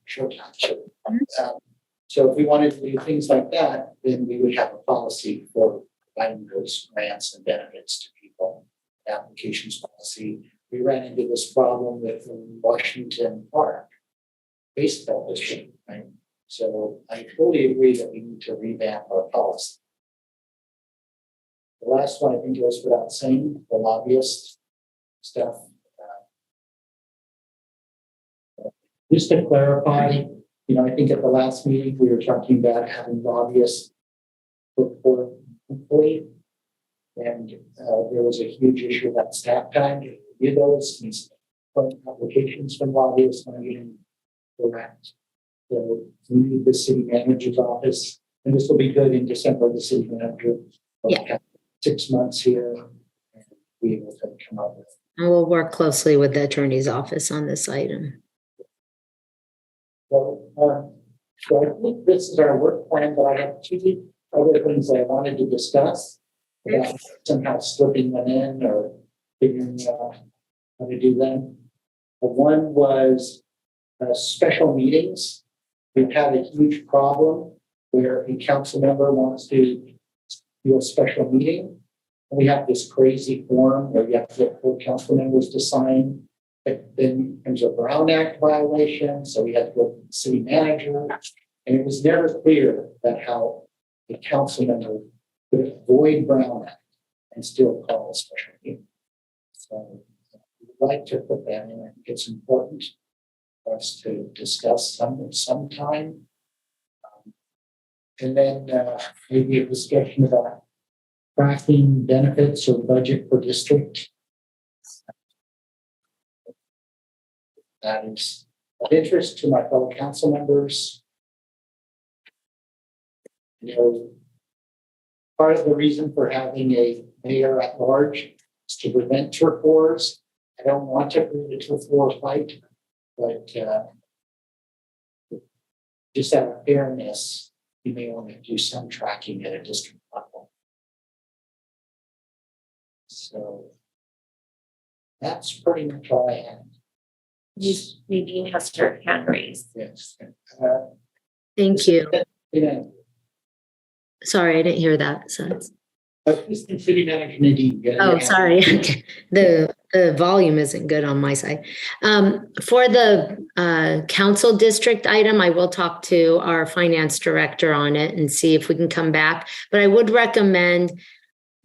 So if we wanted to do things like that, then we would have a policy for providing those grants and benefits to people. Applications policy. We ran into this problem with Washington Park baseball district, right? So I fully agree that we need to revamp our policy. The last one, I think, goes without saying, the lobbyist stuff. Just to clarify, I think at the last meeting we were talking about having lobbyists put forth monthly, and there was a huge issue about staff time to review those and applications from lobbyists not getting correct. So we need the city manager's office, and this will be good in December. The city manager will have 6 months here and be able to come up with. And we'll work closely with the attorney's office on this item. So I think this is our work plan, but I have 2 other things I wanted to discuss without somehow slipping them in or figuring out how to do them. One was special meetings. We've had a huge problem where a council member wants to do a special meeting, we have this crazy form where you have to get full council members to sign. But then there's a Brown Act violation, so we had to go to the city manager. And it was never clear that how the council member could avoid Brown Act and still call a special meeting. So we'd like to put that in. I think it's important for us to discuss sometime. And then maybe a discussion about tracking benefits or budget per district. That is of interest to my fellow council members. You know, part of the reason for having a mayor at large is to prevent turf wars. I don't want to create a turf war fight, but just out of fairness, you may want to do some tracking at a district level. So that's pretty much all I have. Nadine has her hand raised. Yes. Thank you. Yeah. Sorry, I didn't hear that. So. Assistant City Manager Nadine. Oh, sorry. The volume isn't good on my side. For the council district item, I will talk to our finance director on it and see if we can come back. But I would recommend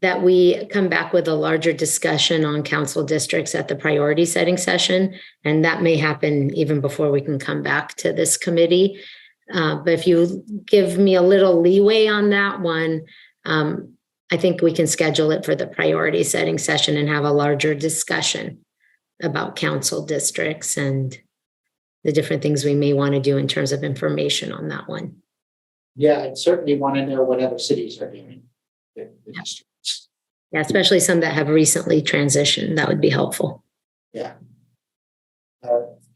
that we come back with a larger discussion on council districts at the priority setting session. And that may happen even before we can come back to this committee. But if you give me a little leeway on that one, I think we can schedule it for the priority setting session and have a larger discussion about council districts and the different things we may want to do in terms of information on that one. Yeah, I'd certainly want to know what other cities are doing. The districts. Yeah, especially some that have recently transitioned. That would be helpful. Yeah.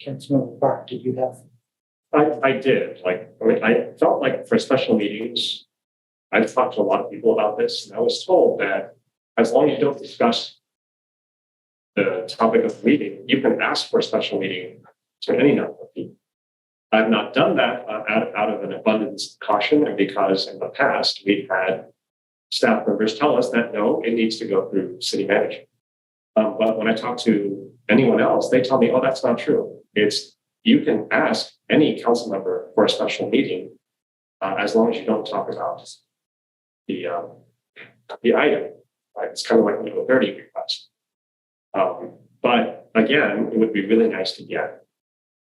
Councilmember Park, did you have? I did. I felt like for special meetings, I've talked to a lot of people about this, and I was told that as long as you don't discuss the topic of the meeting, you can ask for a special meeting to any number of people. I've not done that out of an abundance of caution, and because in the past we've had staff members tell us that no, it needs to go through city manager. But when I talk to anyone else, they tell me, oh, that's not true. You can ask any council member for a special meeting as long as you don't talk about the item. Right? It's kind of like a 30 request. But again, it would be really nice to get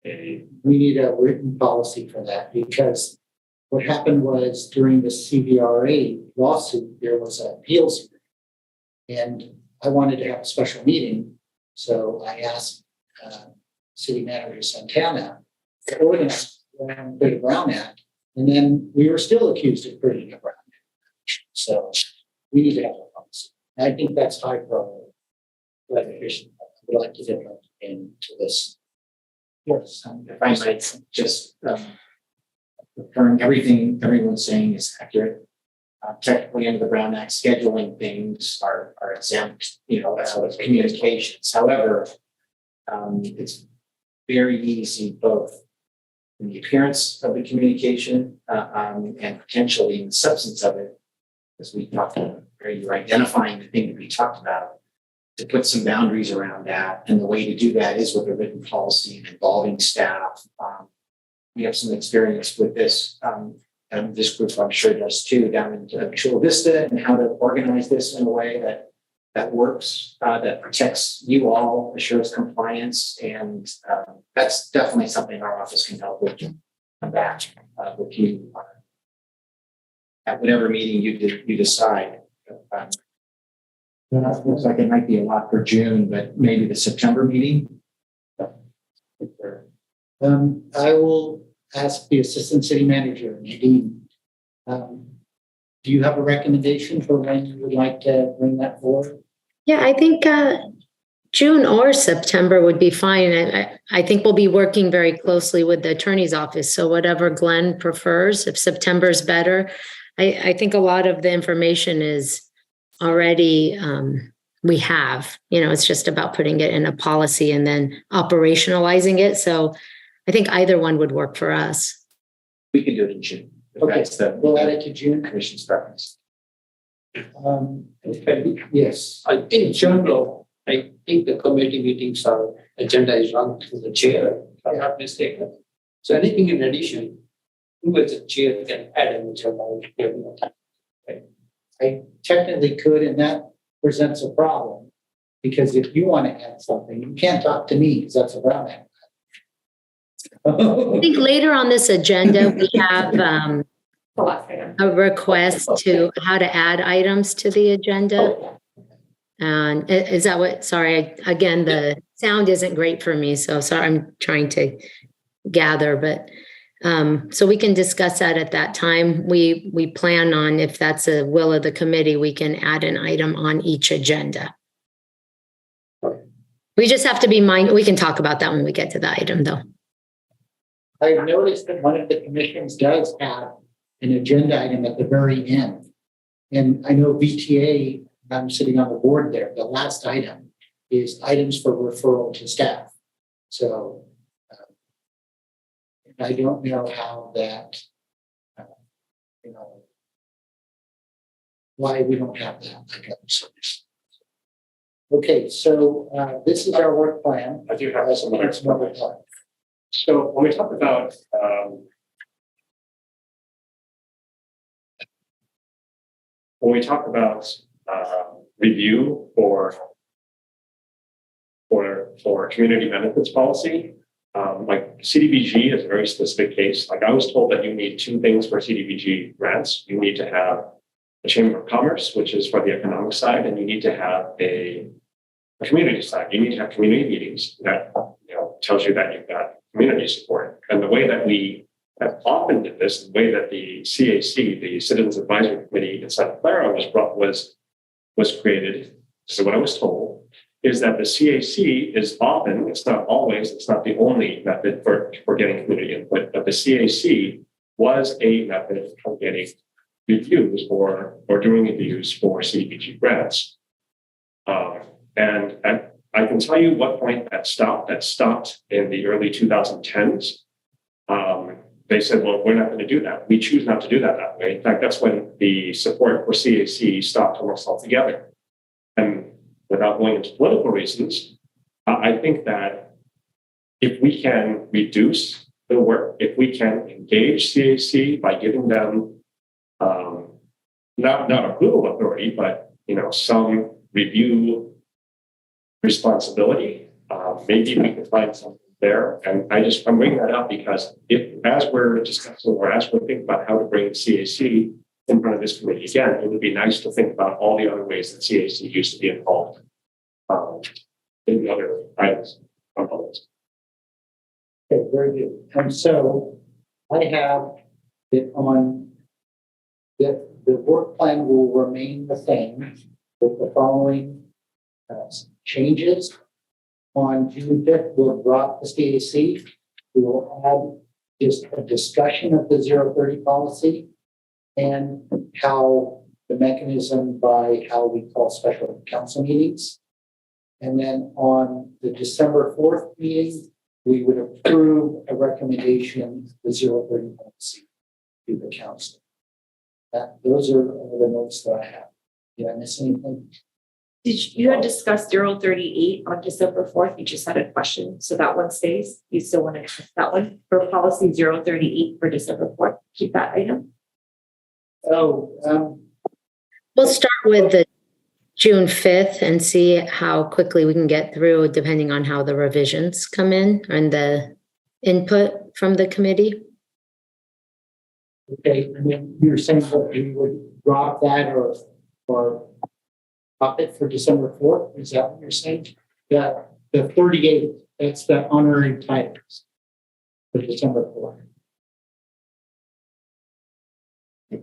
we need a written policy for that, because what happened was during the CVRA lawsuit, there was an appeals hearing, and I wanted to have a special meeting. So I asked City Manager Santana to organize the Brown Act, and then we were still accused of creating a Brown Act. So we need to have a policy. And I think that's high priority. But I would like to get into this. Yes, if I might just confirm everything everyone's saying is accurate. Technically, under the Brown Act, scheduling things are exempt, out of communications. However, it's very easy both in the appearance of the communication and potentially in the substance of it, as we talked about, where you're identifying the thing to be talked about, to put some boundaries around that. And the way to do that is with a written policy and involving staff. We have some experience with this, and this group I'm sure does too, down in Chula Vista, and how to organize this in a way that works, that protects you all, assures compliance, and that's definitely something our office can help with. Come back with you at whatever meeting you decide. Looks like it might be a lot for June, but maybe the September meeting. I will ask the Assistant City Manager, Nadine. Do you have a recommendation for when you would like to bring that forward? Yeah, I think June or September would be fine. I think we'll be working very closely with the attorney's office. So whatever Glenn prefers, if September's better. I think a lot of the information is already we have, it's just about putting it in a policy and then operationalizing it. So I think either one would work for us. We can do it in June. Okay, we'll add it to June. Commission's preference. Yes, In general, I think the committee meetings are, agenda is run through the chair, if I'm not mistaken. So anything in addition, who as a chair can add an agenda. I technically could, and that presents a problem. Because if you want to add something, you can't talk to me because that's a Brown Act. I think later on this agenda, we have The last item. a request to how to add items to the agenda. And is that what, sorry, again, the sound isn't great for me, so sorry, I'm trying to gather, but so we can discuss that at that time. We plan on, if that's a will of the committee, we can add an item on each agenda. We just have to be mindful. We can talk about that when we get to the item, though. I've noticed that one of the commissions does have an agenda item at the very end. And I know VTA, I'm sitting on the board there, the last item is items for referral to staff. So I don't know how that, why we don't have that. Okay, so this is our work plan. I do have some other It's another plan. So when we talk about review for community benefits policy, like CDBG is a very specific case. Like I was told that you need two things for CDBG grants. You need to have a Chamber of Commerce, which is for the economic side, and you need to have a community side. You need to have community meetings that tells you that you've got community support. And the way that we have often did this, the way that the CAC, the Citizens Advisory Committee in Santa Clara was created, this is what I was told, is that the CAC is often, it's not always, it's not the only method for getting community input, but the CAC was a method of getting reviews or doing reviews for CDBG grants. And I can tell you what point that stopped. That stopped in the early 2010s. They said, well, we're not going to do that. We choose not to do that way. In fact, that's when the support for CAC stopped almost altogether. And without going into political reasons, I think that if we can reduce the work, if we can engage CAC by giving them not approval authority, but some review responsibility, maybe we can find something there. And I'm bringing that up because as we're discussing or as we're thinking about how to bring CAC in front of this committee again, it would be nice to think about all the other ways that CAC used to be involved in the other items on the list. Okay, very good. And so I have it on that the work plan will remain the same with the following changes. On June 5th, we'll drop the CAC. We will add just a discussion of the 030 policy and how the mechanism by how we call special council meetings. And then on the December 4th meeting, we would approve a recommendation, the 030 policy to the council. Those are the notes that I have. Did I miss anything? You had discussed 038 on December 4th. You just had a question. So that one stays. You still want to discuss that one for policy 038 for December 4th. Keep that item. Oh, We'll start with the June 5th and see how quickly we can get through, depending on how the revisions come in and the input from the committee. okay. And then you're saying that you would drop that or drop it for December 4th? Is that what you're saying? The 38, that's the honorary titles for December 4th.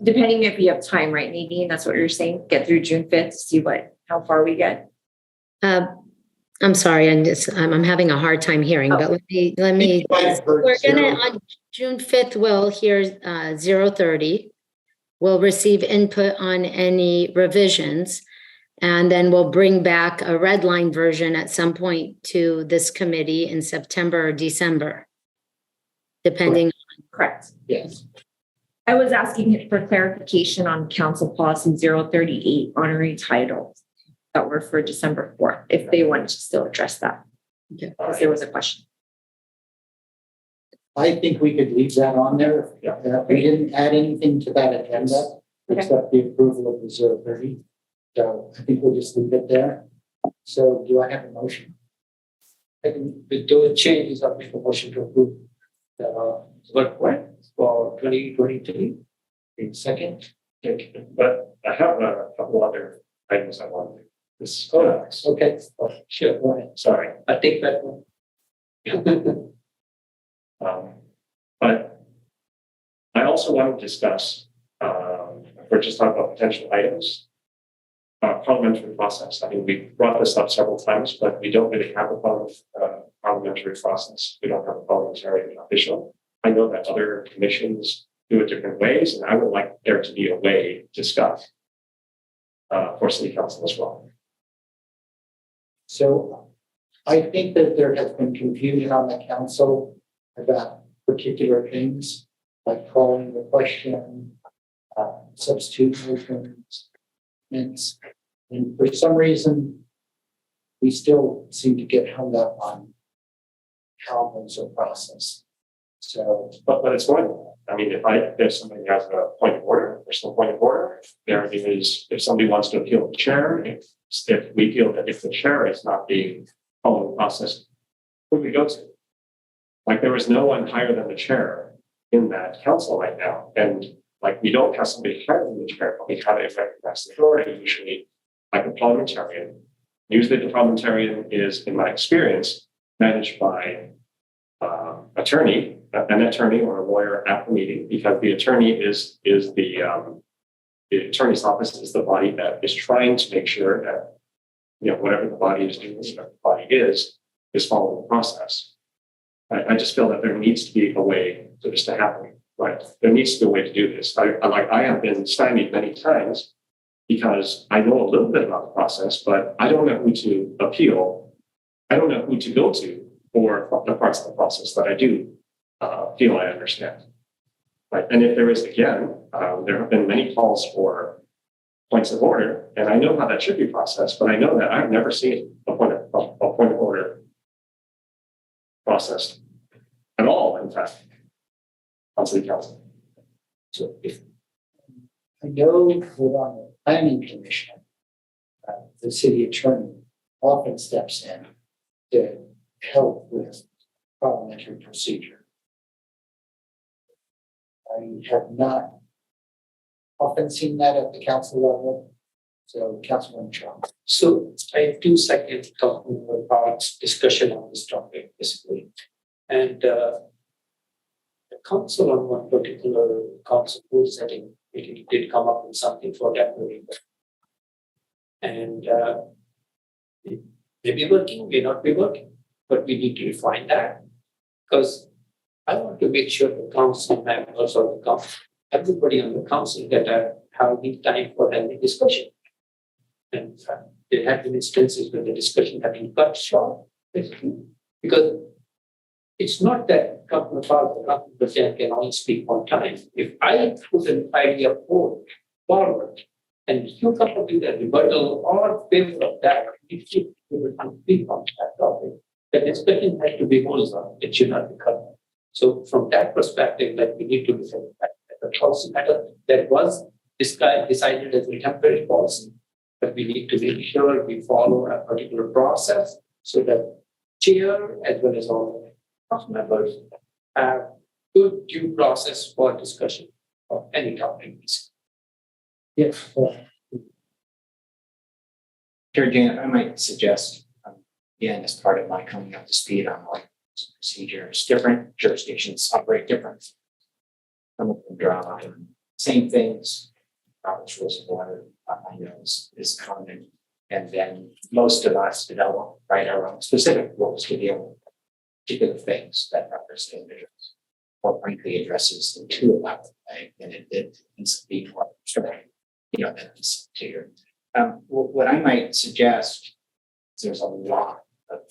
Depending if you have time, right, Nadine? That's what you're saying. Get through June 5th to see how far we get. I'm sorry, I'm having a hard time hearing, but let me. We're gonna on June 5th. We'll hear 030. We'll receive input on any revisions, and then we'll bring back a red line version at some point to this committee in September or December, depending. Correct. Yes. I was asking for clarification on council policy 038 honorary titles that were for December 4th, if they wanted to still address that. Because there was a question. I think we could leave that on there. We didn't add anything to that agenda except the approval of the 030. So I think we'll just leave it there. So do I have a motion? I think with those changes, I make a motion to approve the work plan for 2023. In second. But I have a couple other items I want to discuss. Okay. Sure. Go ahead. Sorry. I take that one. But I also want to discuss, if we're just talking about potential items, parliamentary process. I mean, we brought this up several times, but we don't really have a parliamentary process. We don't have a parliamentary official. I know that other commissions do it different ways, and I would like there to be a way to discuss for city council as well. So I think that there has been confusion on the council about particular things, like calling the question, substitute motions, and for some reason, we still seem to get hung up on how those are processed. So, But it's going. I mean, if somebody has a point of order, there's no point of order. There is, if somebody wants to appeal the chair, if we feel that if the chair is not being following the process, who do we go to? Like, there is no one higher than the chair in that council right now. And like, we don't have somebody higher than the chair, but we have a recognized authority, usually like a parliamentarian. Usually the parliamentarian is, in my experience, managed by an attorney or a lawyer at the meeting, because the attorney is the attorney's office is the body that is trying to make sure that, you know, whatever the body is doing, whatever the body is following the process. I just feel that there needs to be a way for this to happen. Right? There needs to be a way to do this. I have been stymied many times because I know a little bit about the process, but I don't know who to appeal. I don't know who to go to for the parts of the process that I do feel I understand. Right? And if there is, again, there have been many calls for points of order, and I know how that should be processed, but I know that I've never seen a point of order processed at all, in fact, on city council. so if I know that on the planning commission, the city attorney often steps in to help with parliamentary procedure. I have not often seen that at the council level. So, Councilman Charles. So I have 2 seconds talking about discussion on this topic, basically. And the council on one particular council board setting, it did come up with something for temporary. And it may be working, may not be working, but we need to refine that. Because I want to make sure the council members or the council, everybody on the council that are having time for having discussion. And there have been instances where the discussion have been cut short, basically, because it's not that couple of hours, the couple of percent can only speak one time. If I put an idea forward and you come up with a rebuttal or favor of that, if you will speak on that topic, the discussion has to be wholesome, it should not be cut. So from that perspective, like we need to look at the policy matter that was decided as a temporary policy, but we need to make sure we follow a particular process so that chair as well as all council members have good due process for discussion of any topic. Yes. Chair Janet, I might suggest, again, as part of my coming up to speed on like procedures, different jurisdictions operate different. Some of them draw on same things. Robert's Rules of Order, I know is common, and then most of us develop, write our own specific rules to deal with particular things that Robert's individuals, or frankly addresses the two about the thing, and it needs to be more abstract, you know, that is clear. What I might suggest is there's a lot of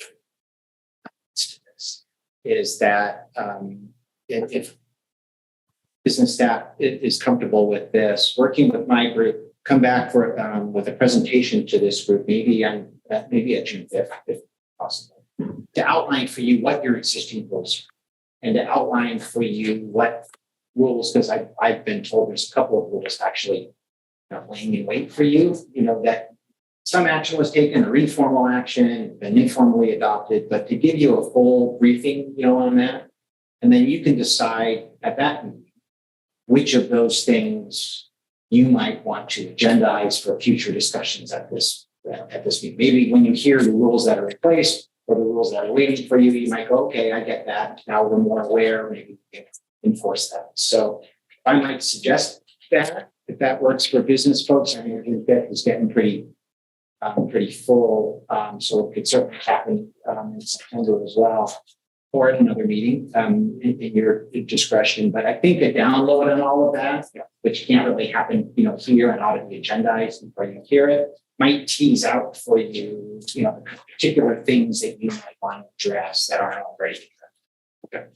to this, is that if business staff is comfortable with this, working with my group, come back for, with a presentation to this group, maybe at June 5th, if possible, to outline for you what your existing rules are and to outline for you what rules, because I've been told there's a couple of rules actually laying in wait for you, that some action was taken, or informal action, been informally adopted, but to give you a full briefing, on that. And then you can decide at that meeting which of those things you might want to agendize for future discussions at this meeting. Maybe when you hear the rules that are in place or the rules that are waiting for you, you might go, okay, I get that. Now we're more aware, maybe we can enforce that. So I might suggest that if that works for business folks. I mean, June 5th is getting pretty full. So it could certainly happen in September as well, or at another meeting in your discretion. But I think a download on all of that, which can't really happen, here and out of the agendized before you hear it, might tease out for you, the particular things that you might want to address that aren't already there.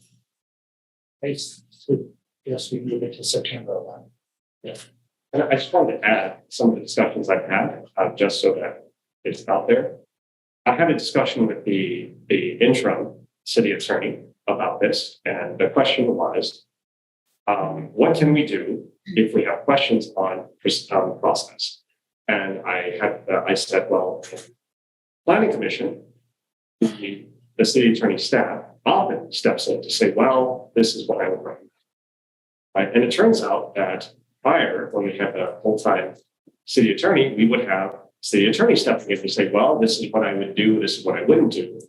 Okay. So, yes, we move it to September 1. Yeah. And I just wanted to add some of the discussions I've had, just so that it's out there. I had a discussion with the interim city attorney about this, and the question was, what can we do if we have questions on the process? And I said, well, planning commission, the city attorney staff often steps in to say, well, this is what I would recommend. Right? And it turns out that prior, when we had the full-time city attorney, we would have city attorney stepping in to say, well, this is what I would do, this is what I wouldn't do.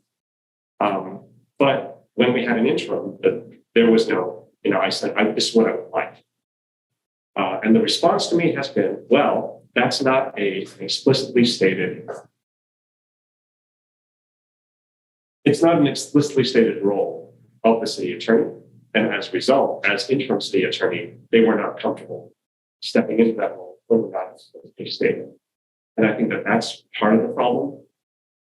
But when we had an interim, there was no, I said, this is what I would like. And the response to me has been, well, that's not an explicitly stated, it's not an explicitly stated role of the city attorney. And as a result, as interim city attorney, they were not comfortable stepping into that role when not explicitly stated. And I think that that's part of the problem.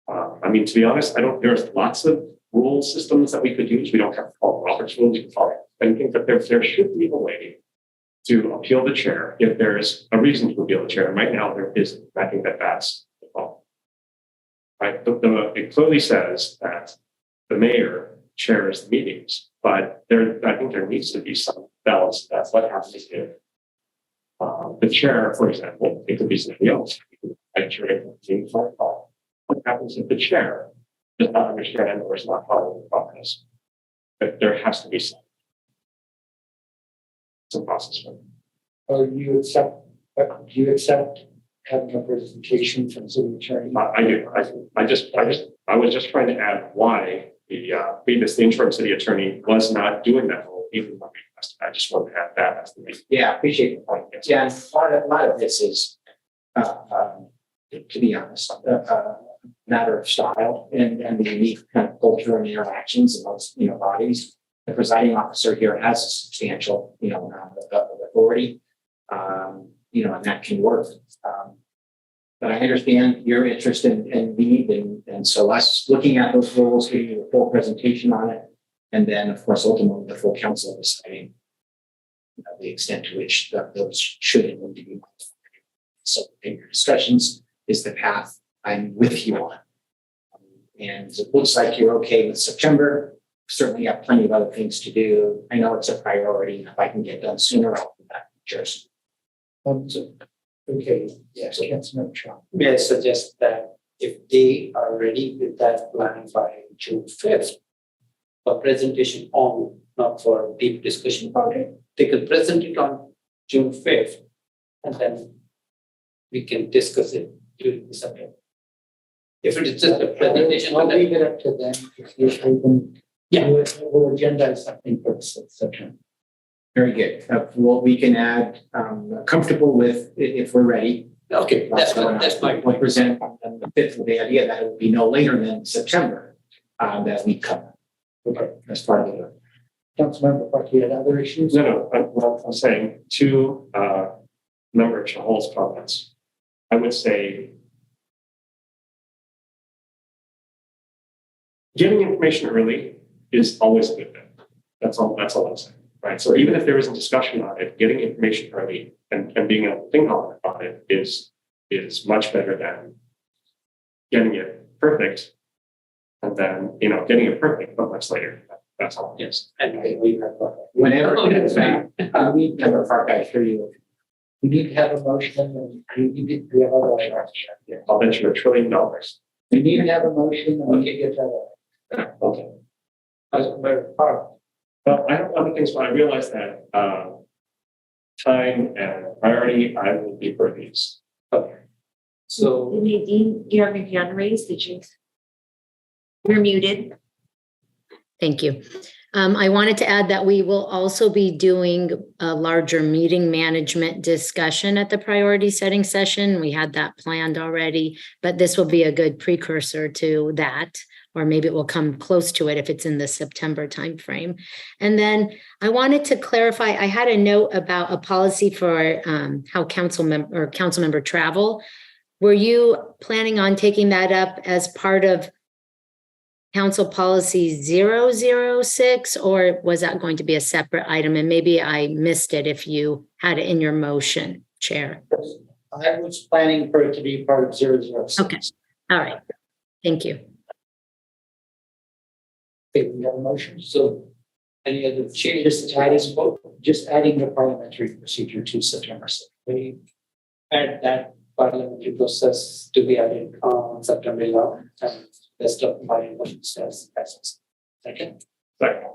I mean, to be honest, there's lots of rule systems that we could use. We don't have to follow Robert's rules, we can follow anything, but there should be a way to appeal the chair if there's a reason to appeal the chair. And right now there isn't. I think that that's the problem. Right? It clearly says that the mayor chairs the meetings, but I think there needs to be some balance. That's what happens if the chair, for example, it could be somebody else. I chair a meeting phone call. What happens if the chair does not understand or is not following the process? But there has to be some process for it. Or do you accept having a presentation from city attorney? I do. I was just trying to add why the previous interim city attorney was not doing that role even when we asked. I just wanted to add that as the main. Yeah, I appreciate the point. Yeah, and a lot of this is, to be honest, a matter of style and the unique kind of culture and interactions in those bodies. The presiding officer here has a substantial amount of authority, and that can work. But I understand your interest and need, and so us looking at those rules, giving you a full presentation on it, and then of course ultimately the full council deciding the extent to which those should and need to be modified. So in your discussions is the path I'm with you on, and it looks like you're okay with September. Certainly have plenty of other things to do. I know it's a priority. If I can get done sooner, I'll come back to Jersey. Okay, yes, Councilmember Chong. May I suggest that if they are ready with that plan by June 5th, for presentation on, not for deep discussion about it, they could present it on June 5th, and then we can discuss it during the September. If it is just a presentation, I'll leave it up to them. If they can, we'll agenda something for September. Very good. Well, we can add comfortable with if we're ready. Okay, that's my point. point. Present on the 5th with the idea that it would be no later than September that we cover. Okay, that's part of it. Councilmember Park, you had other issues? No. I'm saying to Member Chahal's comments, I would say getting information early is always a good thing. That's all I'm saying. right? So even if there isn't discussion on it, getting information early and being able to think on it is much better than getting it perfect and then, getting it perfect, but much later. That's all. Yes, and we have. Whenever, we need to park out for you. We need to have a motion and we need to have a motion. I'll bet you $1 trillion. We need to have a motion and we can get that. Okay. Well, Well, I have other things, but I realize that time and priority, I will be for these. So Nadine, you have your hand raised, did you? You're muted. Thank you. I wanted to add that we will also be doing a larger meeting management discussion at the priority setting session. We had that planned already, but this will be a good precursor to that, or maybe it will come close to it if it's in the September timeframe. And then I wanted to clarify, I had a note about a policy for how council member travel. Were you planning on taking that up as part of Council Policy 006, or was that going to be a separate item? And maybe I missed it if you had it in your motion, Chair. I was planning for it to be part of 006. Okay. All right. Thank you. Okay, we have a motion. so any other changes? Just adding the parliamentary procedure to September 6th. We add that parliamentary process to be added on September 11th and rest of my motion says passes. Second. Second.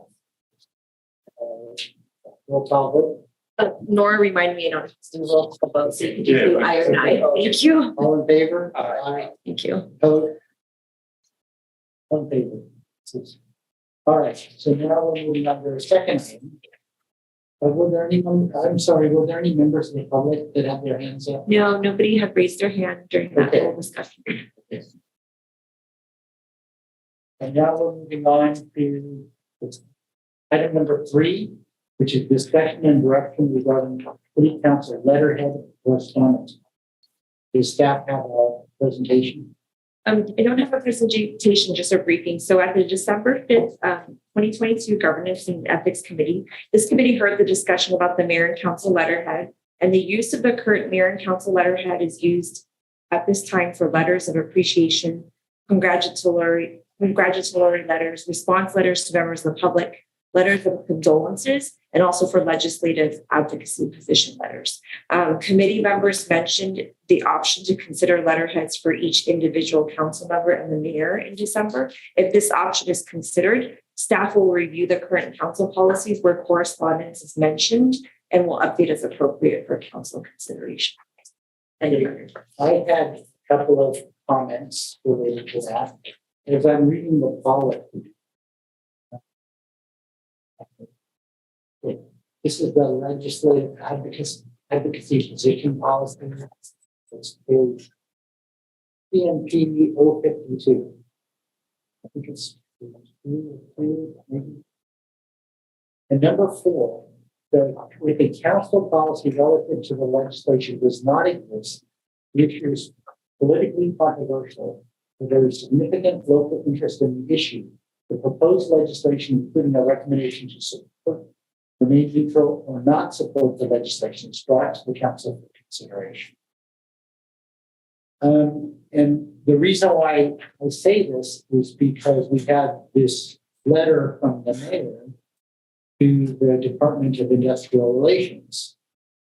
Roll call vote. Nora reminded me in order to do roll call vote, so you can do Yeah. aye or nay. Thank you. All in favor? Aye. Thank you. Opposed? One favor. All right, so now we're moving on to the second thing. Were there any members of the public that have their hands up? No, nobody had raised their hand during that Okay. whole discussion. And now we're moving on to item number 3, which is discussion and direction regarding city council letterhead correspondence. Does staff have a presentation? I don't have a presentation, just a briefing. So at the December 5th, 2022 Governance and Ethics Committee, this committee heard the discussion about the mayor and council letterhead, and the use of the current mayor and council letterhead is used at this time for letters of appreciation, congratulatory letters, response letters to members of the public, letters of condolences, and also for legislative advocacy position letters. Committee members mentioned the option to consider letterheads for each individual council member and the mayor in December. If this option is considered, staff will review the current council policies where correspondence is mentioned and will update as appropriate for council consideration. Thank you. I had a couple of comments related to that. As I'm reading the policy, this is the legislative advocacy position policy. It's page PMP 052. I think it's maybe. And number 4, if a council policy relative to the legislation does not exist, the issue is politically controversial, but there is significant local interest in the issue. The proposed legislation, including a recommendation to support, remain neutral, or not support the legislation, is brought to the council for consideration. And the reason why I say this is because we had this letter from the mayor to the Department of Industrial Relations,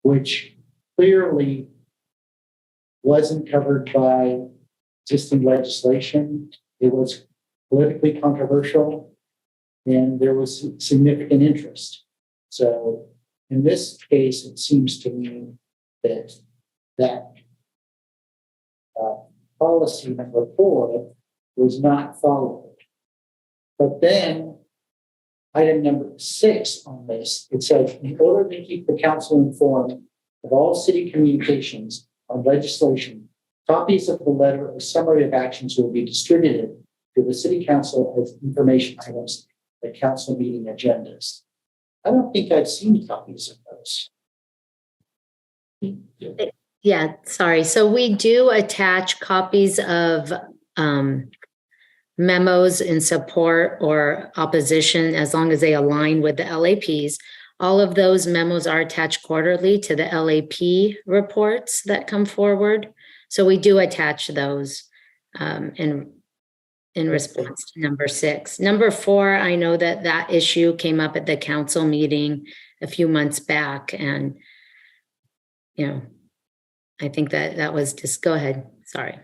which clearly wasn't covered by existing legislation. It was politically controversial, and there was significant interest. So in this case, it seems to me that policy number 4 was not followed. But then item number 6 on this, it says, in order to keep the council informed of all city communications on legislation, copies of the letter or summary of actions will be distributed to the city council as information items at council meeting agendas. I don't think I've seen copies of those. Yeah, sorry. So we do attach copies of memos in support or opposition as long as they align with the LAPs. All of those memos are attached quarterly to the LAP reports that come forward. So we do attach those in response to number 6. Number 4, I know that issue came up at the council meeting a few months back, and I think that was just, go ahead, sorry.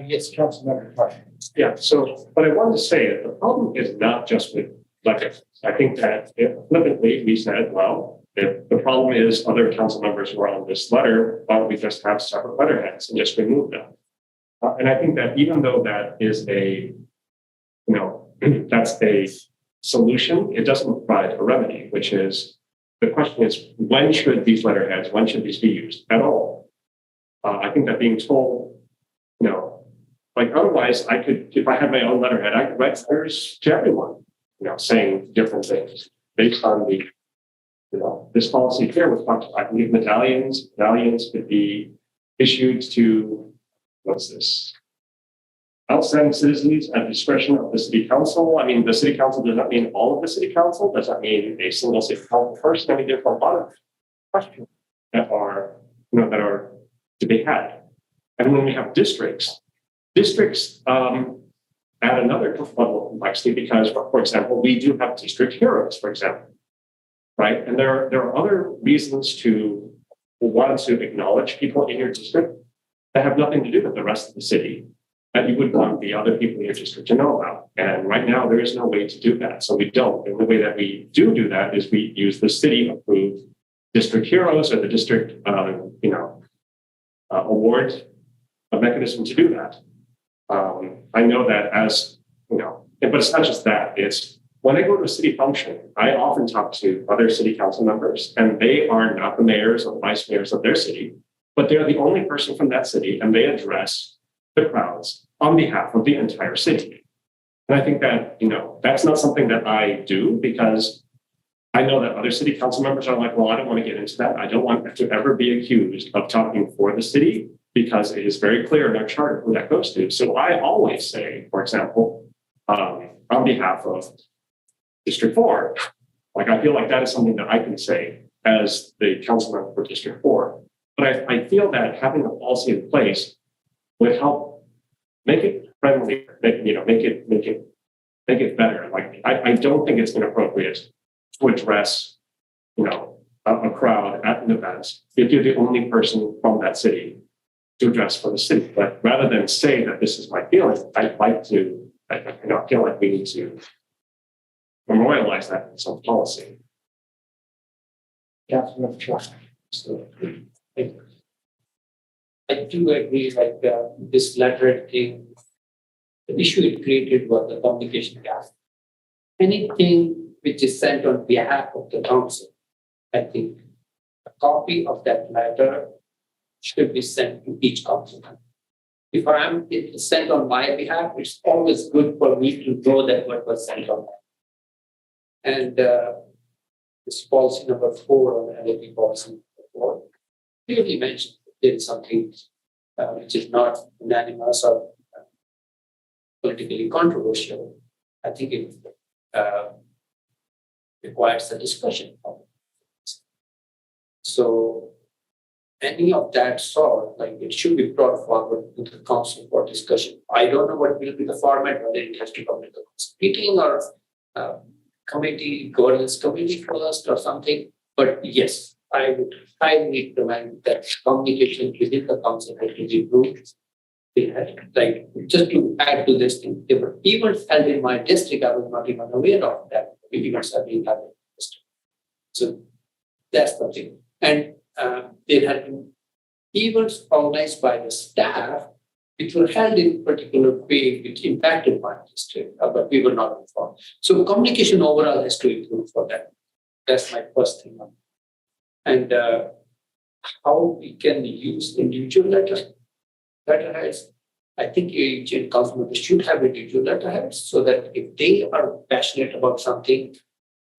Yes, Councilmember Clark. Yeah, so, but I wanted to say that the problem is not just with letters. I think that flippantly we said, well, if the problem is other council members who are on this letter, why don't we just have separate letterheads and just remove them? And I think that even though that is that's a solution, it doesn't provide a remedy, which is, the question is, when should these letterheads, when should these be used at all? I think that being told, like otherwise I could, if I had my own letterhead, I could write letters to everyone, saying different things based on the, this policy here was talked about. I believe medallions could be issued to, what's this? Outstanding citizens at discretion of the city council. I mean, the city council does not mean all of the city council. Does that mean a single city council person? I mean, there's a lot of questions that are, that are to be had. And when we have districts add another level of complexity because, for example, we do have district heroes, for example, right? And there are other reasons to want to acknowledge people in your district that have nothing to do with the rest of the city that you would want the other people in your district to know about. And right now, there is no way to do that. So we don't. And the way that we do that is we use the city-approved district heroes or the district, award a mechanism to do that. I know that as, but it's not just that. It's when I go to a city function, I often talk to other city council members, and they are not the mayors or vice mayors of their city, but they're the only person from that city, and they address the crowds on behalf of the entire city. And I think that, that's not something that I do because I know that other city council members are like, well, I don't want to get into that. I don't want to ever be accused of talking for the city because it is very clear in our charter who that goes to. So I always say, for example, on behalf of District 4, like I feel like that is something that I can say as the council member for District 4. But I feel that having a policy in place would help make it friendly, make it better. Like I don't think it's inappropriate to address, a crowd at an event if you're the only person from that city to address for the city. But rather than say that this is my feeling, I'd like to, I feel like we need to memorialize that in some policy. Councilmember Clark. So I do agree, this letter thing, the issue it created was the communication gap. Anything which is sent on behalf of the council, I think a copy of that letter should be sent to each councilman. If it's sent on my behalf, it's always good for me to know that what was sent on. And this policy number 4 on LAP policy number 4 clearly mentioned there is something which is not unanimous or politically controversial. I think it requires a discussion. So any of that sort, it should be brought forward to the council for discussion. I don't know what will be the format, whether it has to come to the council meeting or governance committee first or something. But yes, I would highly recommend that communication within the council has to be improved. Just to add to this thing, there were events held in my district. I was not even aware of that. Events are being held in the district. So that's the thing. And there had been events organized by the staff which were held in particular way which impacted my district, but we were not informed. So communication overall has to improve for that. That's my first thing. And how we can use individual letterheads. I think each council member should have individual letterheads so that if they are passionate about something,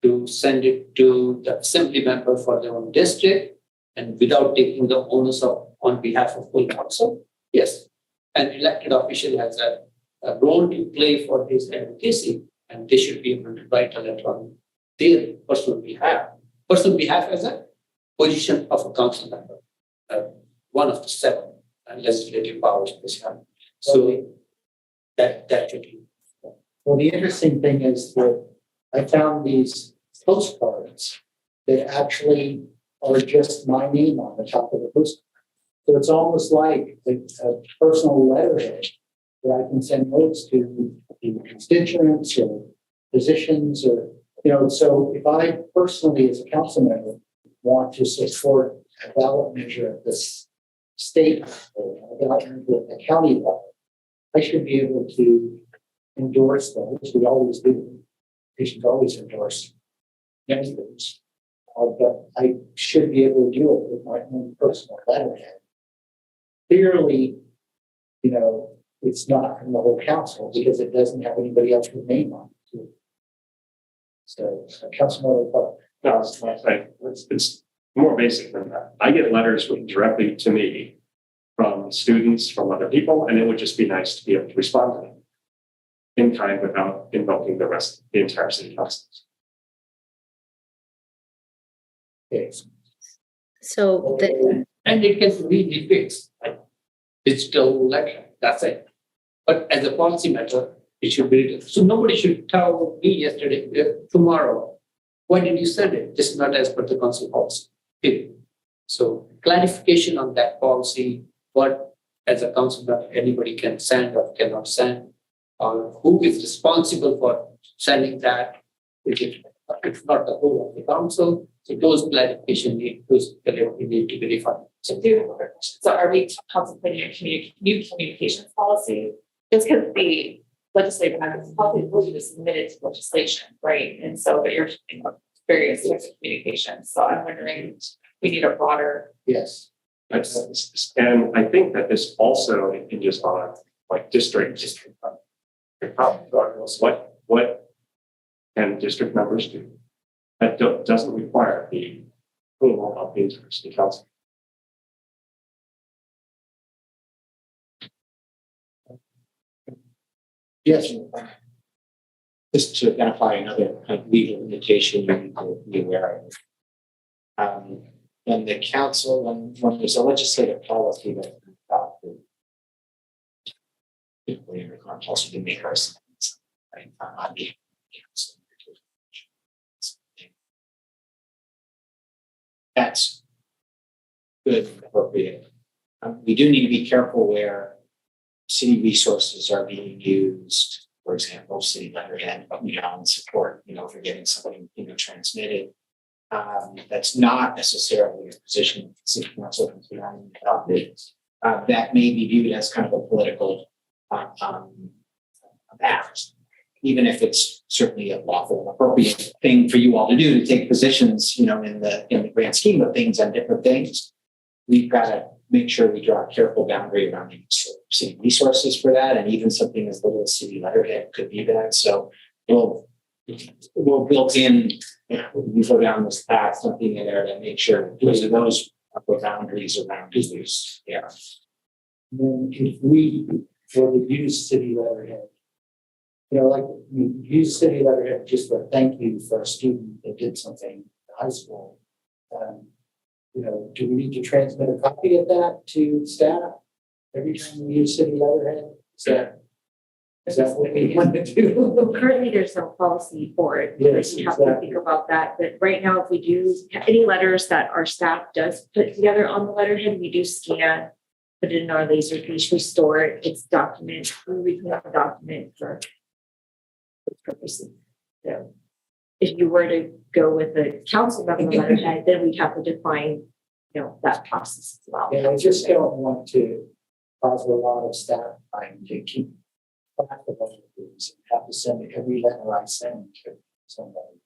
to send it to the assembly member for their own district and without taking the onus on behalf of full council. Yes, an elected official has a role to play for his advocacy, and they should be able to write a letter on their personal behalf. Personal behalf as a position of a council member, one of the 7 legislative powers they have. So that should be. Well, the interesting thing is that I found these postcards that actually are just my name on the top of the postcard. So it's almost like a personal letterhead where I can send notes to the constituents or physicians or, so if I personally as a council member want to support a ballot measure at this state or a ballot measure at the county level, I should be able to endorse those. We always do. We should always endorse measures. But I should be able to do it with my own personal letterhead. Clearly, it's not from the whole council because it doesn't have anybody else's name on it. So, Councilman, No, it's more basic than that. I get letters written directly to me from students, from other people, and it would just be nice to be able to respond to them in kind without invoking the entire city council. okay. So And it can be fixed, like digital letter, that's it. But as a policy matter, it should be written. So nobody should tell me yesterday, tomorrow, why did you send it? This is not as per the council policy. Period. So clarification on that policy, what as a council member anybody can send or cannot send, or who is responsible for sending that, it's not the whole of the council. So those clarification need to be refined. So are we contemplating a new communications policy? Just because the legislative amendments policy will be submitted to legislation, right? And so, but you're various types of communications. So I'm wondering, we need a broader. Yes. And I think that this also hinges on like district. What can district members do? That doesn't require the approval of the entire city council. Yes. Just to identify another kind of legal limitation you need to be aware of. When the council, when there's a legislative policy that typically in the current policy to make our assignments, right, on the council. That's good and appropriate. We do need to be careful where city resources are being used. For example, city letterhead, and support, for getting something, transmitted. That's not necessarily a position the city council can be adopted. That may be viewed as kind of a political act, even if it's certainly a lawful and appropriate thing for you all to do to take positions, in the grand scheme of things on different things. We've got to make sure we draw a careful boundary around the city resources for that, and even something as little as city letterhead could be that. So we'll build in, we go down this path, something in there to make sure those boundaries around use. Yeah. And then if we were to use city letterhead, like we use city letterhead just for thank you for a student that did something in high school. Do we need to transmit a copy of that to staff every time we use city letterhead? Is that what we want to do? Well, currently, there's no policy for it. Yes, We have to think about that. But right now, if we do any letters that our staff does put together on the letterhead, we do scan, put it in our laser piece, we store it. It's document. We can have a document for purposes. So if you were to go with a council member letterhead, then we'd have to define, that process as well. And I just don't want to cause a lot of staff time to keep track of all of these and have to send every letter I send to somebody.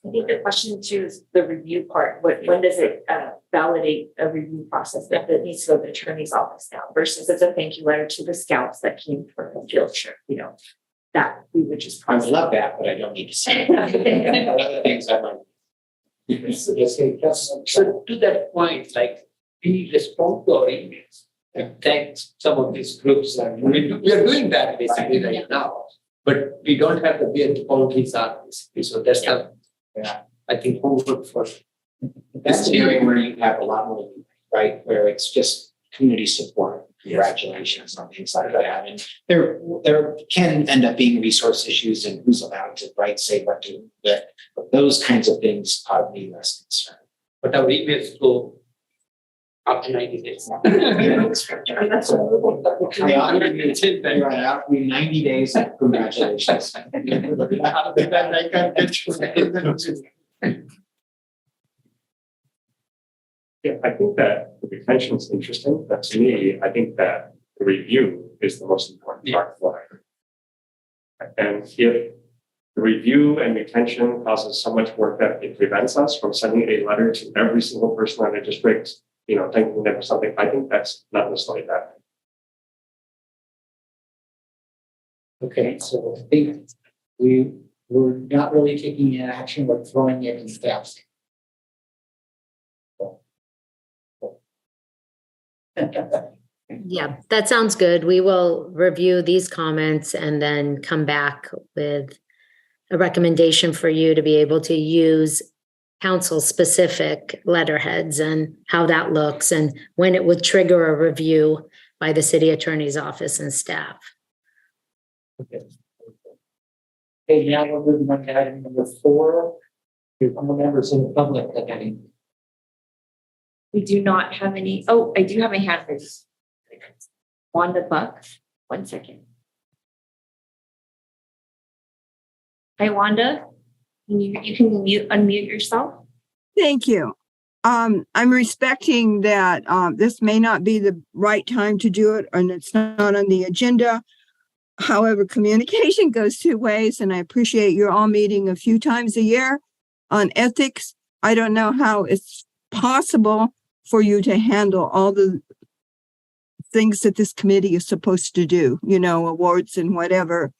I think the question too is the review part. When does it validate a review process that needs to go to the attorney's office now versus it's a thank you letter to the scouts that came for a field trip, that we would just I would process. love that, but I don't need to see it. Other things I might. So to that point, like we respond to our emails and thank some of these groups. We are doing that basically right now. but we don't have the way to follow these are basically. So that's the, I think, homework for. That's an area where you have a lot more, right, where it's just community support, congratulations on things like that. And there can end up being resource issues and who's allowed to, right, say what to, but those kinds of things are me less concerned. But our emails go after 90 days. You're out, we 90 days, congratulations. Yeah, I think that the retention is interesting, but to me, I think that the review is the most important part for it. And if the review and retention causes so much work that it prevents us from sending a letter to every single person in the district, thanking them for something, I think that's not necessarily bad. Okay, so I think we're not really taking an action, we're throwing it in staff. Yeah, that sounds good. We will review these comments and then come back with a recommendation for you to be able to use council-specific letterheads and how that looks and when it would trigger a review by the city attorney's office and staff. Okay, now we're moving on to item number 4. Your members of the public that any. We do not have any. Oh, I do have a hand raised. Wanda Buck. 1 second. Hi, Wanda. You can unmute yourself. Thank you. I'm respecting that this may not be the right time to do it, and it's not on the agenda. However, communication goes 2 ways, and I appreciate you're all meeting a few times a year on ethics. I don't know how it's possible for you to handle all the things that this committee is supposed to do, awards and whatever.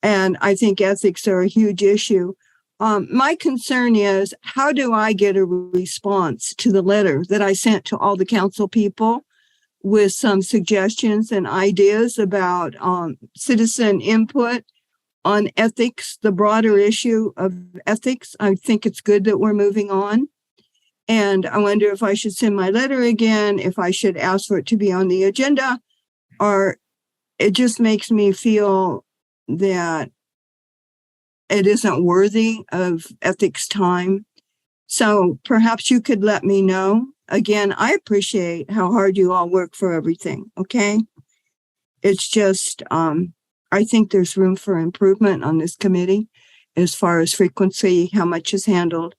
And I think ethics are a huge issue. My concern is, how do I get a response to the letter that I sent to all the council people with some suggestions and ideas about citizen input on ethics, the broader issue of ethics? I think it's good that we're moving on. And I wonder if I should send my letter again, if I should ask for it to be on the agenda, or it just makes me feel that it isn't worthy of ethics time. So perhaps you could let me know. Again, I appreciate how hard you all work for everything, okay? It's just, I think there's room for improvement on this committee as far as frequency, how much is handled,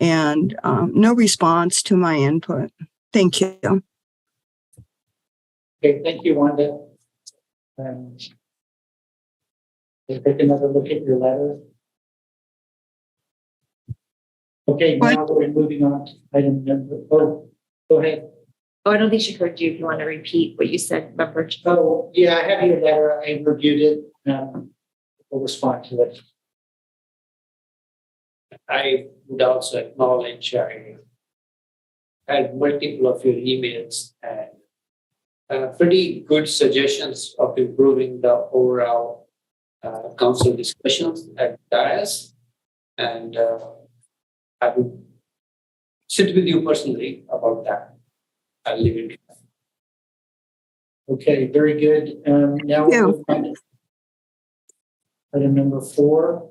and no response to my input. Thank you. Okay, thank you, Wanda. We'll take another look at your letter. Okay, now we're moving on to item number. Oh, go ahead. Oh, I don't think she heard you. If you want to repeat what you said, remember? Oh, yeah, I have your letter. I reviewed it. We'll respond to it. I would also acknowledge I had multiple of your emails and pretty good suggestions of improving the overall council discussions at DIAS. And I would sit with you personally about that. I'll leave it. Okay, very good. Now we'll move on to item number 4.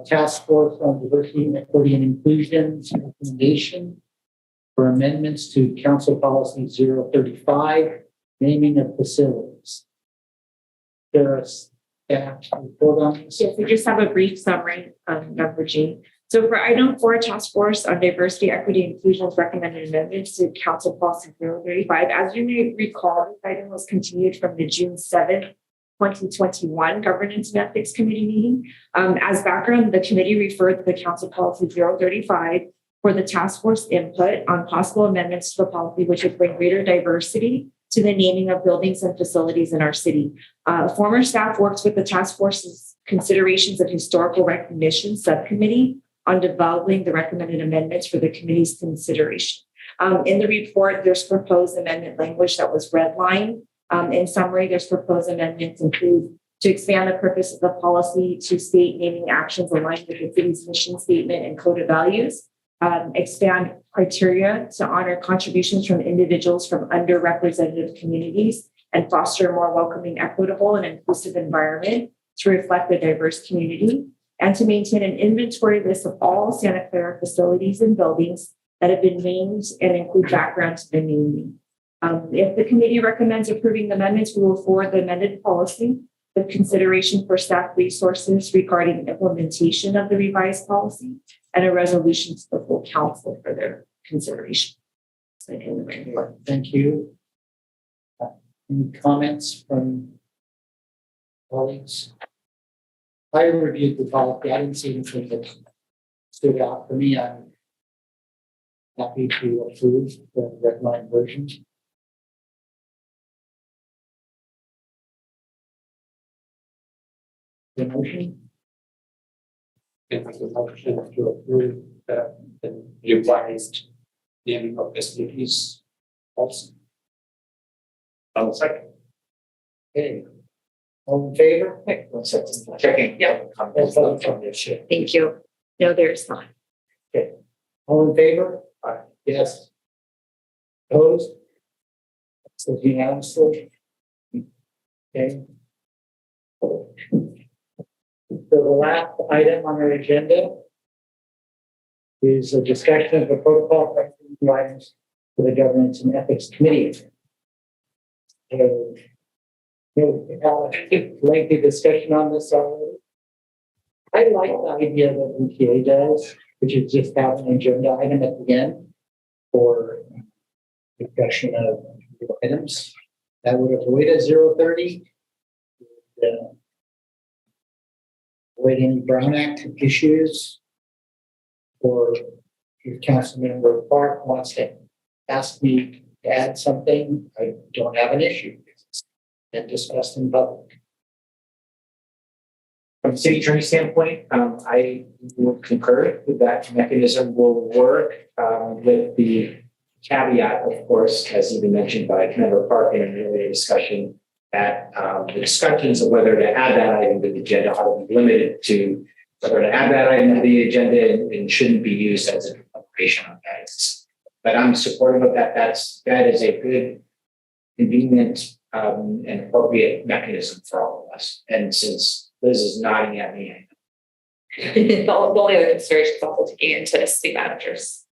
Task Force on Diversity, Equity, and Inclusion recommendation for amendments to Council Policy 035, naming of facilities. There are staff report on this. Yes, we just have a brief summary, Member Jean. So for item 4, Task Force on Diversity, Equity, and Inclusion's recommended amendments to Council Policy 035. As you may recall, this item was continued from the June 7th, 2021 Governance and Ethics Committee meeting. As background, the committee referred the Council Policy 035 for the task force input on possible amendments to the policy, which would bring greater diversity to the naming of buildings and facilities in our city. Former staff works with the task force's considerations of historical recognition subcommittee on developing the recommended amendments for the committee's consideration. In the report, there's proposed amendment language that was redlined. In summary, there's proposed amendments include to expand the purpose of the policy to state naming actions aligned with the city's mission statement and code of values. Expand criteria to honor contributions from individuals from underrepresented communities and foster a more welcoming, equitable, and inclusive environment to reflect the diverse community, and to maintain an inventory list of all Santa Clara facilities and buildings that have been named and include background to the naming. If the committee recommends approving the amendments, we will forward the amended policy with consideration for staff resources regarding implementation of the revised policy and a resolution to the full council for their consideration. Thank you. Any comments from colleagues? I reviewed the policy. I didn't see anything that stood out for me. I'm happy to approve the red line version. The motion? Can make a motion to approve the revised naming of facilities also. I'll second. Okay. All in favor? Wait, 1 second. Checking. Yeah. That's all from this shit. Thank you. No, there's not. All in favor? Yes. Opposed? So unanimously. Okay. So the last item on our agenda is a discussion of the protocol for items for the Governance and Ethics Committee. We've had a lengthy discussion on this already. I like the idea that EPA does, which is just have an agenda item at the end for discussion of items. That would avoid a 030. Avoid any Brown Act issues. Or if Councilmember Clark wants to ask me to add something, I don't have an issue. And discussed in public. From the city attorney standpoint, I will concur that that mechanism will work with the caveat, of course, as even mentioned by Member Park in an earlier discussion, that the discussions of whether to add that item to the agenda ought to be limited to whether to add that item to the agenda and shouldn't be used as a preparation on that. But I'm supportive of that. That is a good, convenient, and appropriate mechanism for all of us. And since Liz is nodding at me, The only other consideration is also taking into city managers,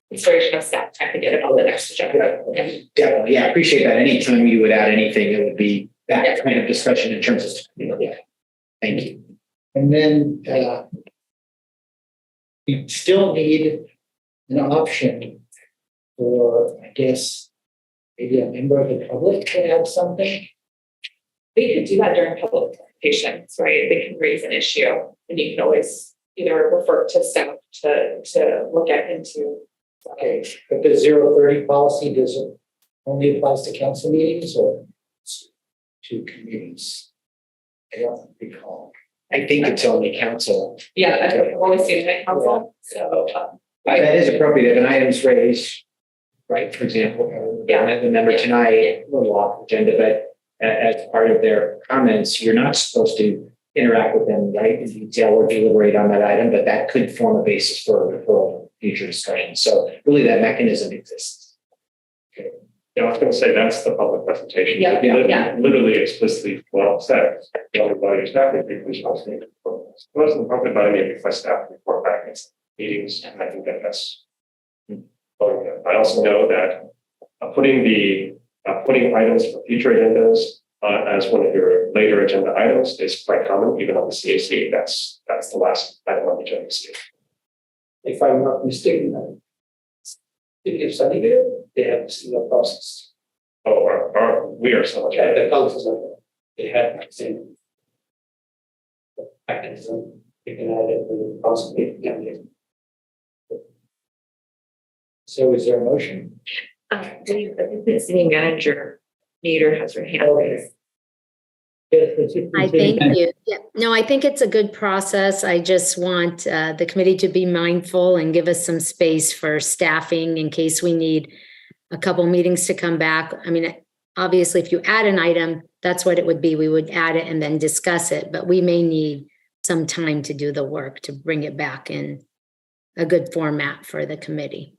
consideration of staff trying to get it on the next agenda. definitely, yeah, I appreciate that. Anytime you would add anything, it would be that kind of discussion in terms of, yeah. Thank you. And then we still need an option for, I guess, maybe a member of the public to add something. They could do that during public presentations, right? They can raise an issue and you can always either refer to staff to look at into. Okay, but the 030 policy doesn't only applies to council meetings or to committees? I don't recall. I think it's only council. Yeah, I've always seen it at council, so. That is appropriate. If an item's raised, right, for example, the member tonight, a little off agenda, but as part of their comments, you're not supposed to interact with them, right, in detail or deliberate on that item, but that could form a basis for a referral future discussion. So really that mechanism exists. Yeah, I was going to say that's the public presentation. Yeah, It yeah. literally explicitly said, the only body of staff would be responsible for this. It wasn't appropriate by any request staff to report back in meetings, and I think that that's. I also know that putting items for future agendas as one of your later agenda items is quite common, even on the CAC. That's the last item on the agenda. If I'm not mistaken, if Sunnyvale, they have a similar process. Or we are so much Yeah, better. the councils, they have the same mechanism. They can add it to the council meeting. So is there a motion? I think the city manager, Nader, has her hand raised. I thank you. Yeah. No, I think it's a good process. I just want the committee to be mindful and give us some space for staffing in case we need a couple meetings to come back. I mean, obviously, if you add an item, that's what it would be. We would add it and then discuss it, but we may need some time to do the work to bring it back in a good format for the committee.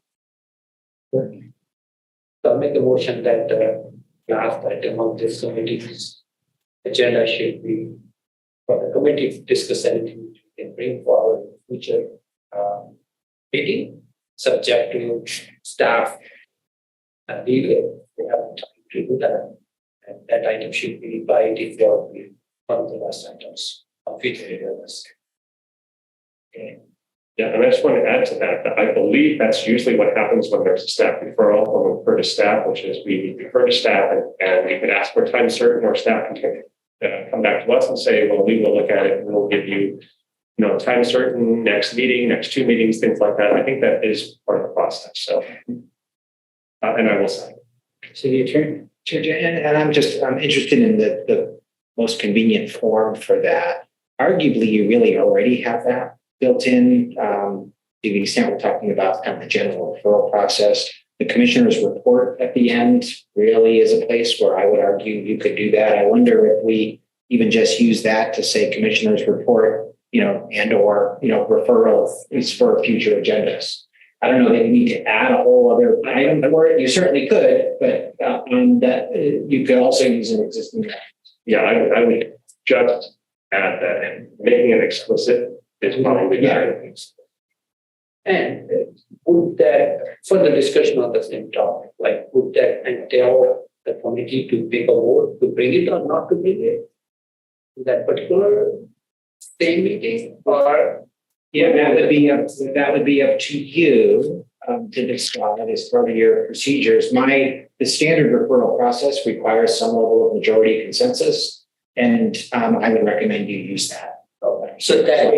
So I'll make a motion that last item on this committee's agenda should be for the committee to discuss anything we can bring for our future meeting, subject to staff and legal. We have time to do that. And that item should be by default one of the last items on future agendas. Okay. Yeah, and I just want to add to that I believe that's usually what happens when there's a staff referral or we refer to staff, which is we refer to staff and we could ask for time certain, or staff can come back to us and say, well, we will look at it and we'll give you, time certain, next meeting, next 2 meetings, things like that. I think that is part of the process. So, and I will say. City Attorney. And I'm interested in the most convenient form for that. Arguably, you really already have that built in, to the extent we're talking about kind of the general referral process. The commissioner's report at the end really is a place where I would argue you could do that. I wonder if we even just use that to say commissioner's report, and or, referral is for future agendas. I don't know that you need to add a whole other item for it. You certainly could, but you could also use an existing. Yeah, I would just add that, and making it explicit is probably better. And would that further discussion on the same topic, like would that entail the committee to make a vote to bring it or not to bring it to that particular same meeting, or? Yeah, that would be up to you to decide as part of your procedures. The standard referral process requires some level of majority consensus, and I would recommend you use that. So that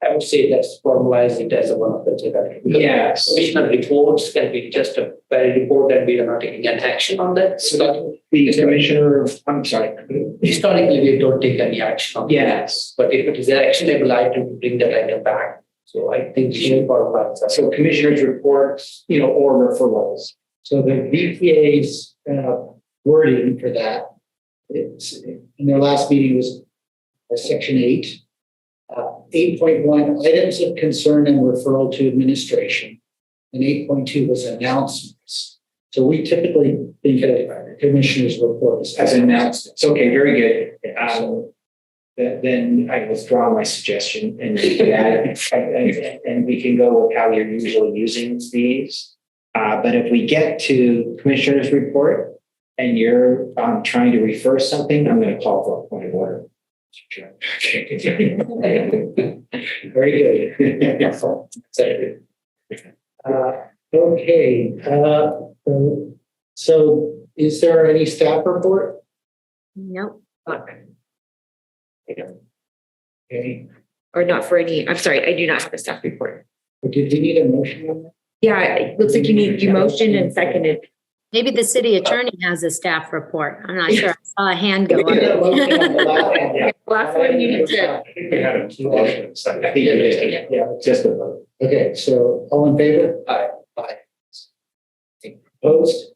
I would say that's formalized it as one of the agenda. Yes. Commissioner reports can be just a very report and we are not taking an action on that. So the commissioner, I'm sorry. Historically, we don't take any action on that. Yes. But if it is an actionable item, to bring that item back. So I think we should formalize that. So commissioners' reports, or referrals. So the VPA's wording for that, it's in their last meeting was section 8. 8.1, items of concern and referral to administration. And 8.2 was announcements. So we typically think of the commissioner's report As announcements. Okay, very good. Then I withdraw my suggestion and we can add it, and we can go with how you're usually using these. But if we get to commissioner's report and you're trying to refer something, I'm going to call for a point of order. Very good. Okay. So is there any staff report? Nope. Okay. Or not for any, I'm sorry, I do not have a staff report. Did you need a motion on that? Yeah, it looks like you motioned and seconded. Maybe the city attorney has a staff report. I'm not sure. I saw a hand go up. Last one you need to. I think we had a motion and second. Yeah, just a vote. Okay, so all in favor? Aye. Opposed?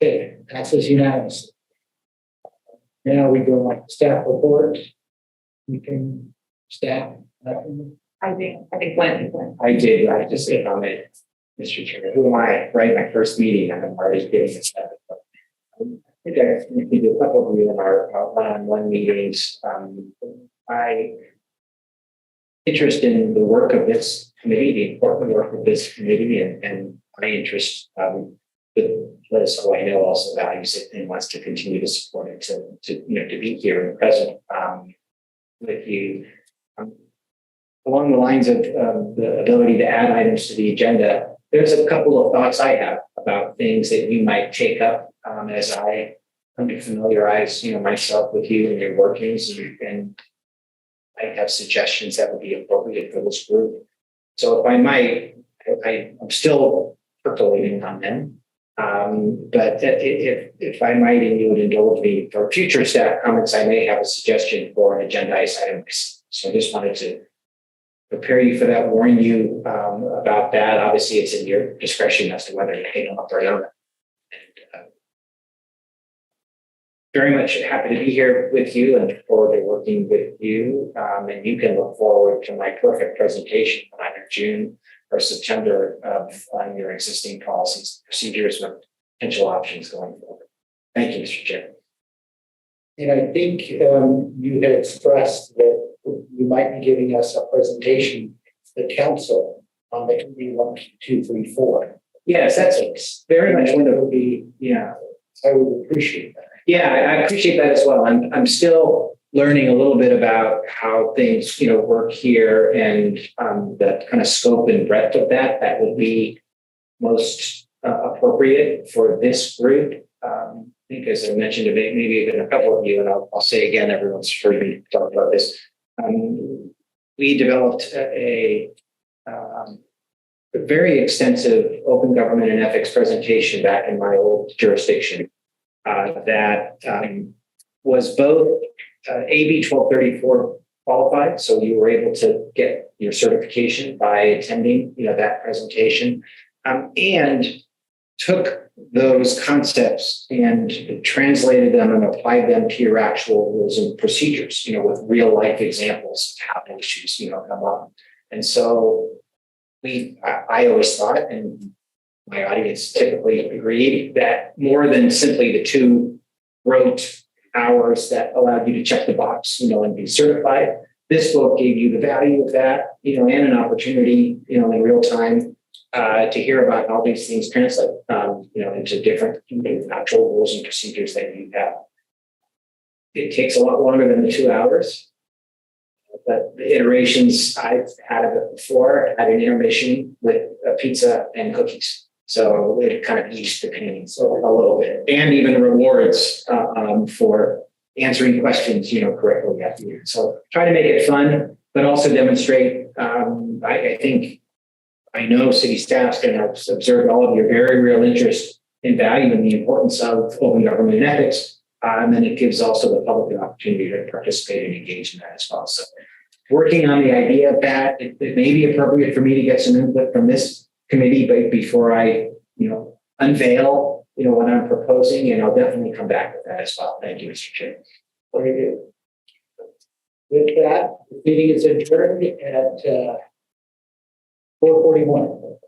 Okay, passes unanimously. Now we go on staff report. You can staff. I think Glenn. I did. I just a comment, Mr. Chairman. Who am I? Right, my first meeting. I'm already getting this. I think we did a couple of you in our one-on-one meetings. I interest in the work of this committee, the important work of this committee, and my interest with Liz, who I know also values it and wants to continue to support it, to be here and present with you. Along the lines of the ability to add items to the agenda, there's a couple of thoughts I have about things that you might take up as I come to familiarize, myself with you and your workings, and I have suggestions that would be appropriate for this group. So if I might, I'm still percolating on them. But if I might, and you would indulge me for future staff comments, I may have a suggestion for an agendized item. So I just wanted to prepare you for that, warn you about that. Obviously, it's in your discretion as to whether you take them up or not. very much happy to be here with you and look forward to working with you. And you can look forward to my perfect presentation in either June or September of your existing policies, procedures, and potential options going forward. Thank you, Mr. Chair. And I think you had expressed that you might be giving us a presentation to the council on the committee 1, 2, 3, 4. Yes, that's very much one that would be, yeah. I would appreciate that. Yeah, I appreciate that as well. I'm still learning a little bit about how things, work here and the kind of scope and breadth of that. That would be most appropriate for this group. I think, as I mentioned, maybe even a couple of you, and I'll say again, everyone's heard me talk about this. We developed a very extensive open government and ethics presentation back in my old jurisdiction that was both AB 1234 qualified. So you were able to get your certification by attending, that presentation, and took those concepts and translated them and applied them to your actual rules and procedures, with real life examples of how issues, come up. And so I always thought, and my audience typically agreed, that more than simply the 2 rote hours that allowed you to check the box, and be certified, this book gave you the value of that, and an opportunity, in real time to hear about how these things translate, into different actual rules and procedures that you have. It takes a lot longer than the 2 hours, but the iterations I've had of it before had an intermission with a pizza and cookies. So it kind of eased the pain a little bit, and even rewards for answering questions, correctly after you. So try to make it fun, but also demonstrate. I think I know city staffs, and I've observed all of your very real interest in value and the importance of open government and ethics. And then it gives also the public an opportunity to participate and engage in that as well. So working on the idea of that, it may be appropriate for me to get some input from this committee, but before I, unveil, what I'm proposing, and I'll definitely come back with that as well. Thank you, Mr. Chair. Very good. With that, the meeting is adjourned at 4:41.